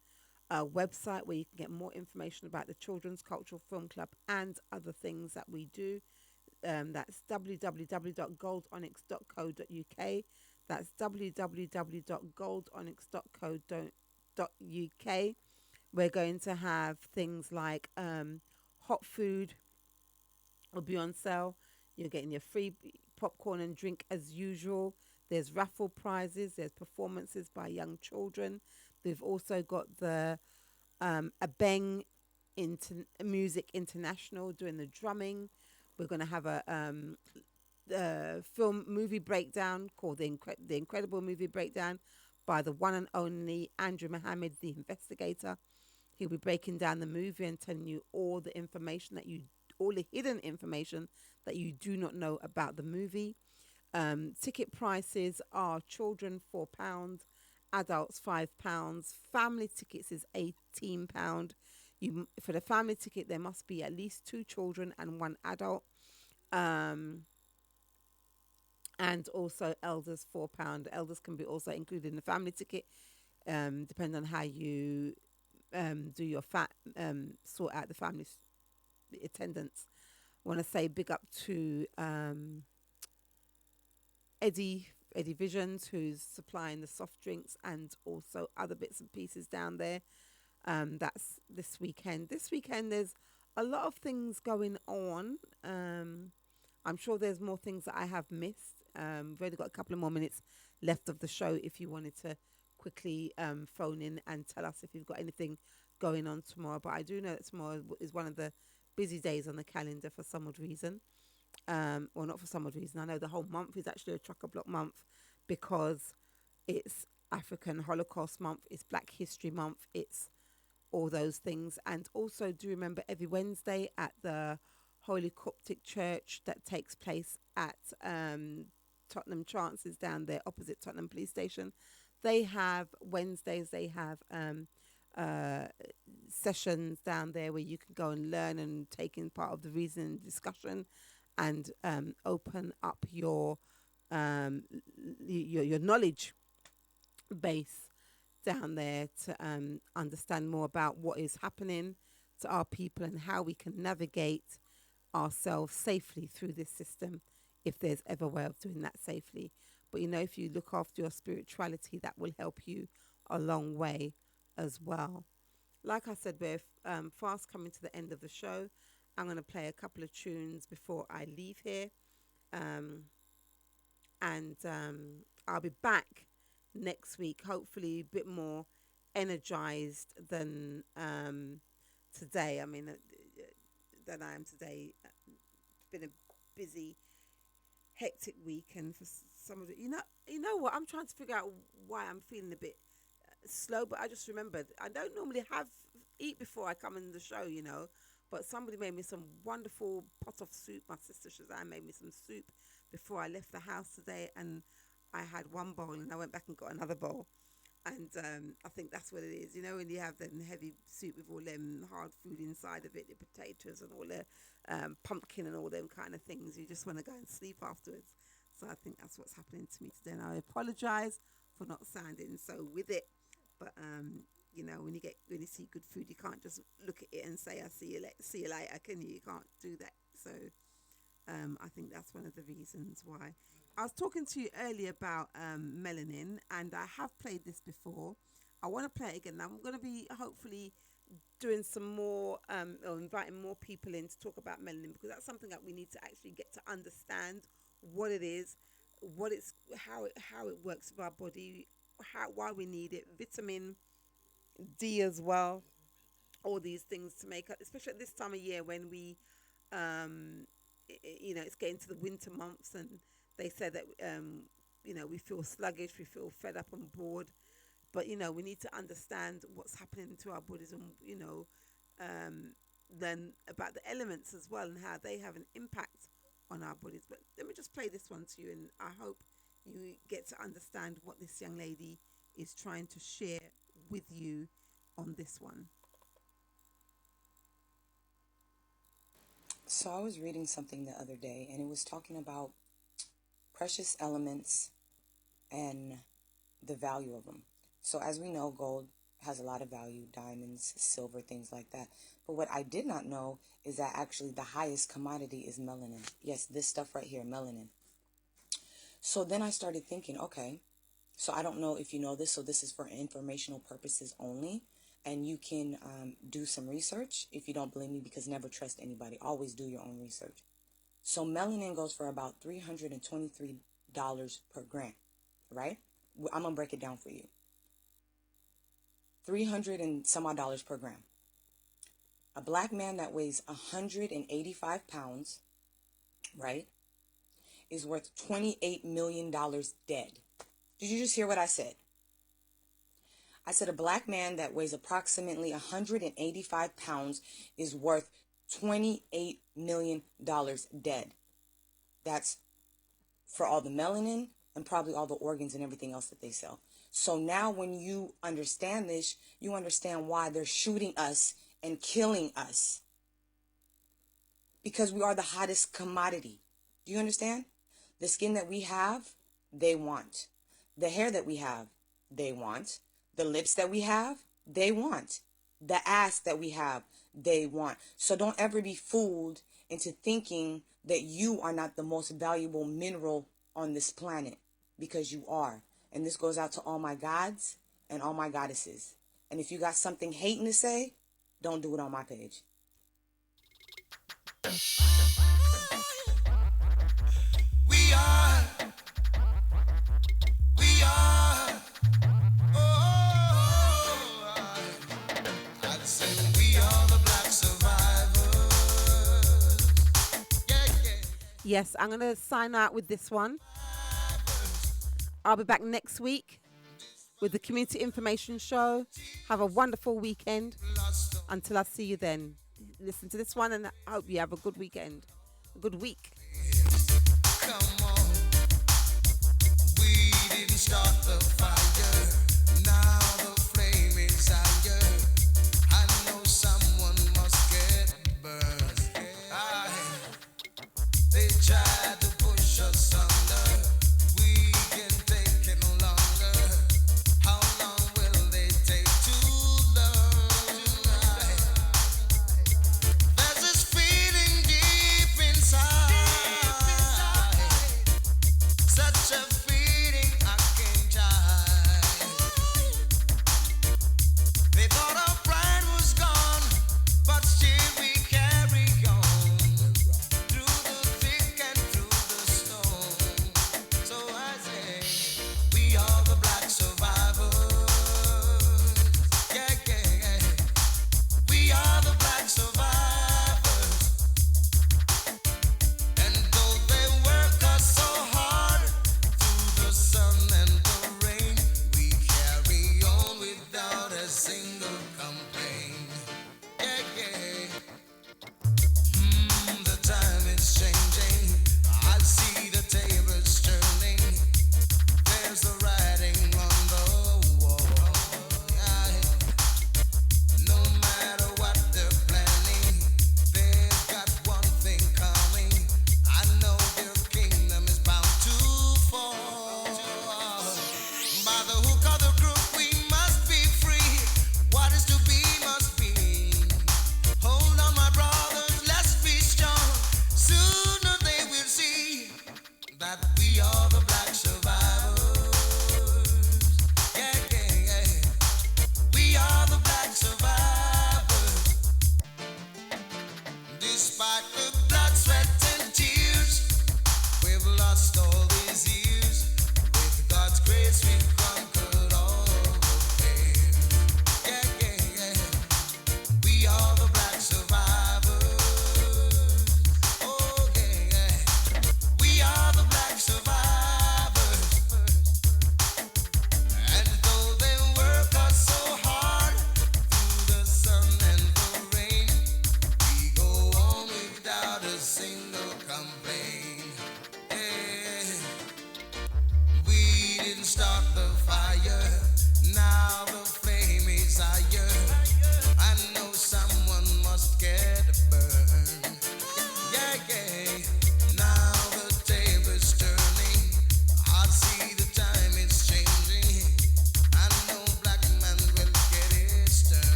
website where you can get more information about the Children's Cultural Film Club and other things that we do. That's www.goldonyx.co.uk. That's www.goldonyx.co.uk. We're going to have things like hot food will be on sale. You're getting your free popcorn and drink as usual. There's raffle prizes. There's performances by young children. We've also got the Abeng Music International doing the drumming. We're going to have a movie breakdown called the Incredible Movie Breakdown by the one and only Andrew Mohammed, the investigator. He'll be breaking down the movie and telling you all the information all the hidden information that you do not know about the movie. Ticket prices are children £4, adults £5. Family tickets is £18. For the family ticket, there must be at least 2 children and 1 adult. And also elders £4. Elders can be also included in the family ticket, depending on how you do your sort out the family attendance. I want to say big up to Eddie Visions, who's supplying the soft drinks and also other bits and pieces down there. That's this weekend. This weekend there's a lot of things going on. I'm sure there's more things that I have missed. We've only got a couple of more minutes left of the show if you wanted to quickly phone in and tell us if you've got anything going on tomorrow. But I do know that tomorrow is one of the busy days on the calendar for some odd reason. Well, not for some odd reason. I know the whole month is actually a chock-a-block month because it's African Holocaust Month, it's Black History Month, it's all those things. And also do remember every Wednesday at the Holy Coptic Church that takes place at Tottenham Chances down there opposite Tottenham Police Station. They have Wednesdays, they have sessions down there where you can go and learn and take in part of the reason discussion, and open up your knowledge base down there to understand more about what is happening to our people and how we can navigate ourselves safely through this system, if there's ever a way of doing that safely. But if you look after your spirituality, that will help you a long way as well. Like I said, we're fast coming to the end of the show. I'm going to play a couple of tunes before I leave here. And I'll be back next week, hopefully a bit more energized than today. I mean, than I am today. It's been a busy, hectic week, and for some of it, you know what? I'm trying to figure out why I'm feeling a bit slow, but I just remembered I don't normally eat before I come in the show, but somebody made me some wonderful pot of soup. My sister Shazam made me some soup before I left the house today, and I had one bowl and I went back and got another bowl. And I think that's what it is, when you have the heavy soup with all them hard food inside of it, the potatoes and all the pumpkin and all them kind of things, you just want to go and sleep afterwards. So I think that's what's happening to me today, and I apologise for not sounding so with it. But when you see good food, you can't just look at it and say, "I see you later," can you? You can't do that. So I think that's one of the reasons why. I was talking to you earlier about melanin, and I have played this before. I want to play it again. I'm going to be hopefully doing some more, or inviting more people in to talk about melanin, because that's something that we need to actually get to understand what it is, how it works with our body, why we need it, vitamin D as well, all these things to make up, especially at this time of year when we, it's getting to the winter months, and they said that, we feel sluggish, we feel fed up and bored. But, we need to understand what's happening to our bodies, and, then about the elements as well and how they have an impact on our bodies. But let me just play this one to you, and I hope you get to understand what this young lady is trying to share with you on this one. So I was reading something the other day, and it was talking about precious elements and the value of them. So as we know, gold has a lot of value, diamonds, silver, things like that. But what I did not know is that actually the highest commodity is melanin. Yes, this stuff right here, melanin. So then I started thinking, okay, so I don't know if you know this, so this is for informational purposes only. And you can do some research if you don't believe me, because never trust anybody. Always do your own research. So melanin goes for about $323 per gram, right? I'm going to break it down for you. 300 and some odd dollars per gram. A black man that weighs 185 pounds, right, is worth $28 million dead. Did you just hear what I said? I said a black man that weighs approximately 185 pounds is worth $28 million dead. That's for all the melanin and probably all the organs and everything else that they sell. So now when you understand this, you understand why they're shooting us and killing us. Because we are the hottest commodity. Do you understand? The skin that we have, they want. The hair that we have, they want. The lips that we have, they want. The ass that we have, they want. So don't ever be fooled into thinking that you are not the most valuable mineral on this planet, because you are. And this goes out to all my gods and all my goddesses. And if you got something hating to say, don't do it on my page. We are. I'd say we are the black survivors. Yeah, yeah. Yes, I'm going to sign out with this one. I'll be back next week with the Community Information Show. Have a wonderful weekend. Until I see you then, listen to this one, and I hope you have a good weekend, a good week. Come on. We didn't start the fire. Now the flame is higher. tried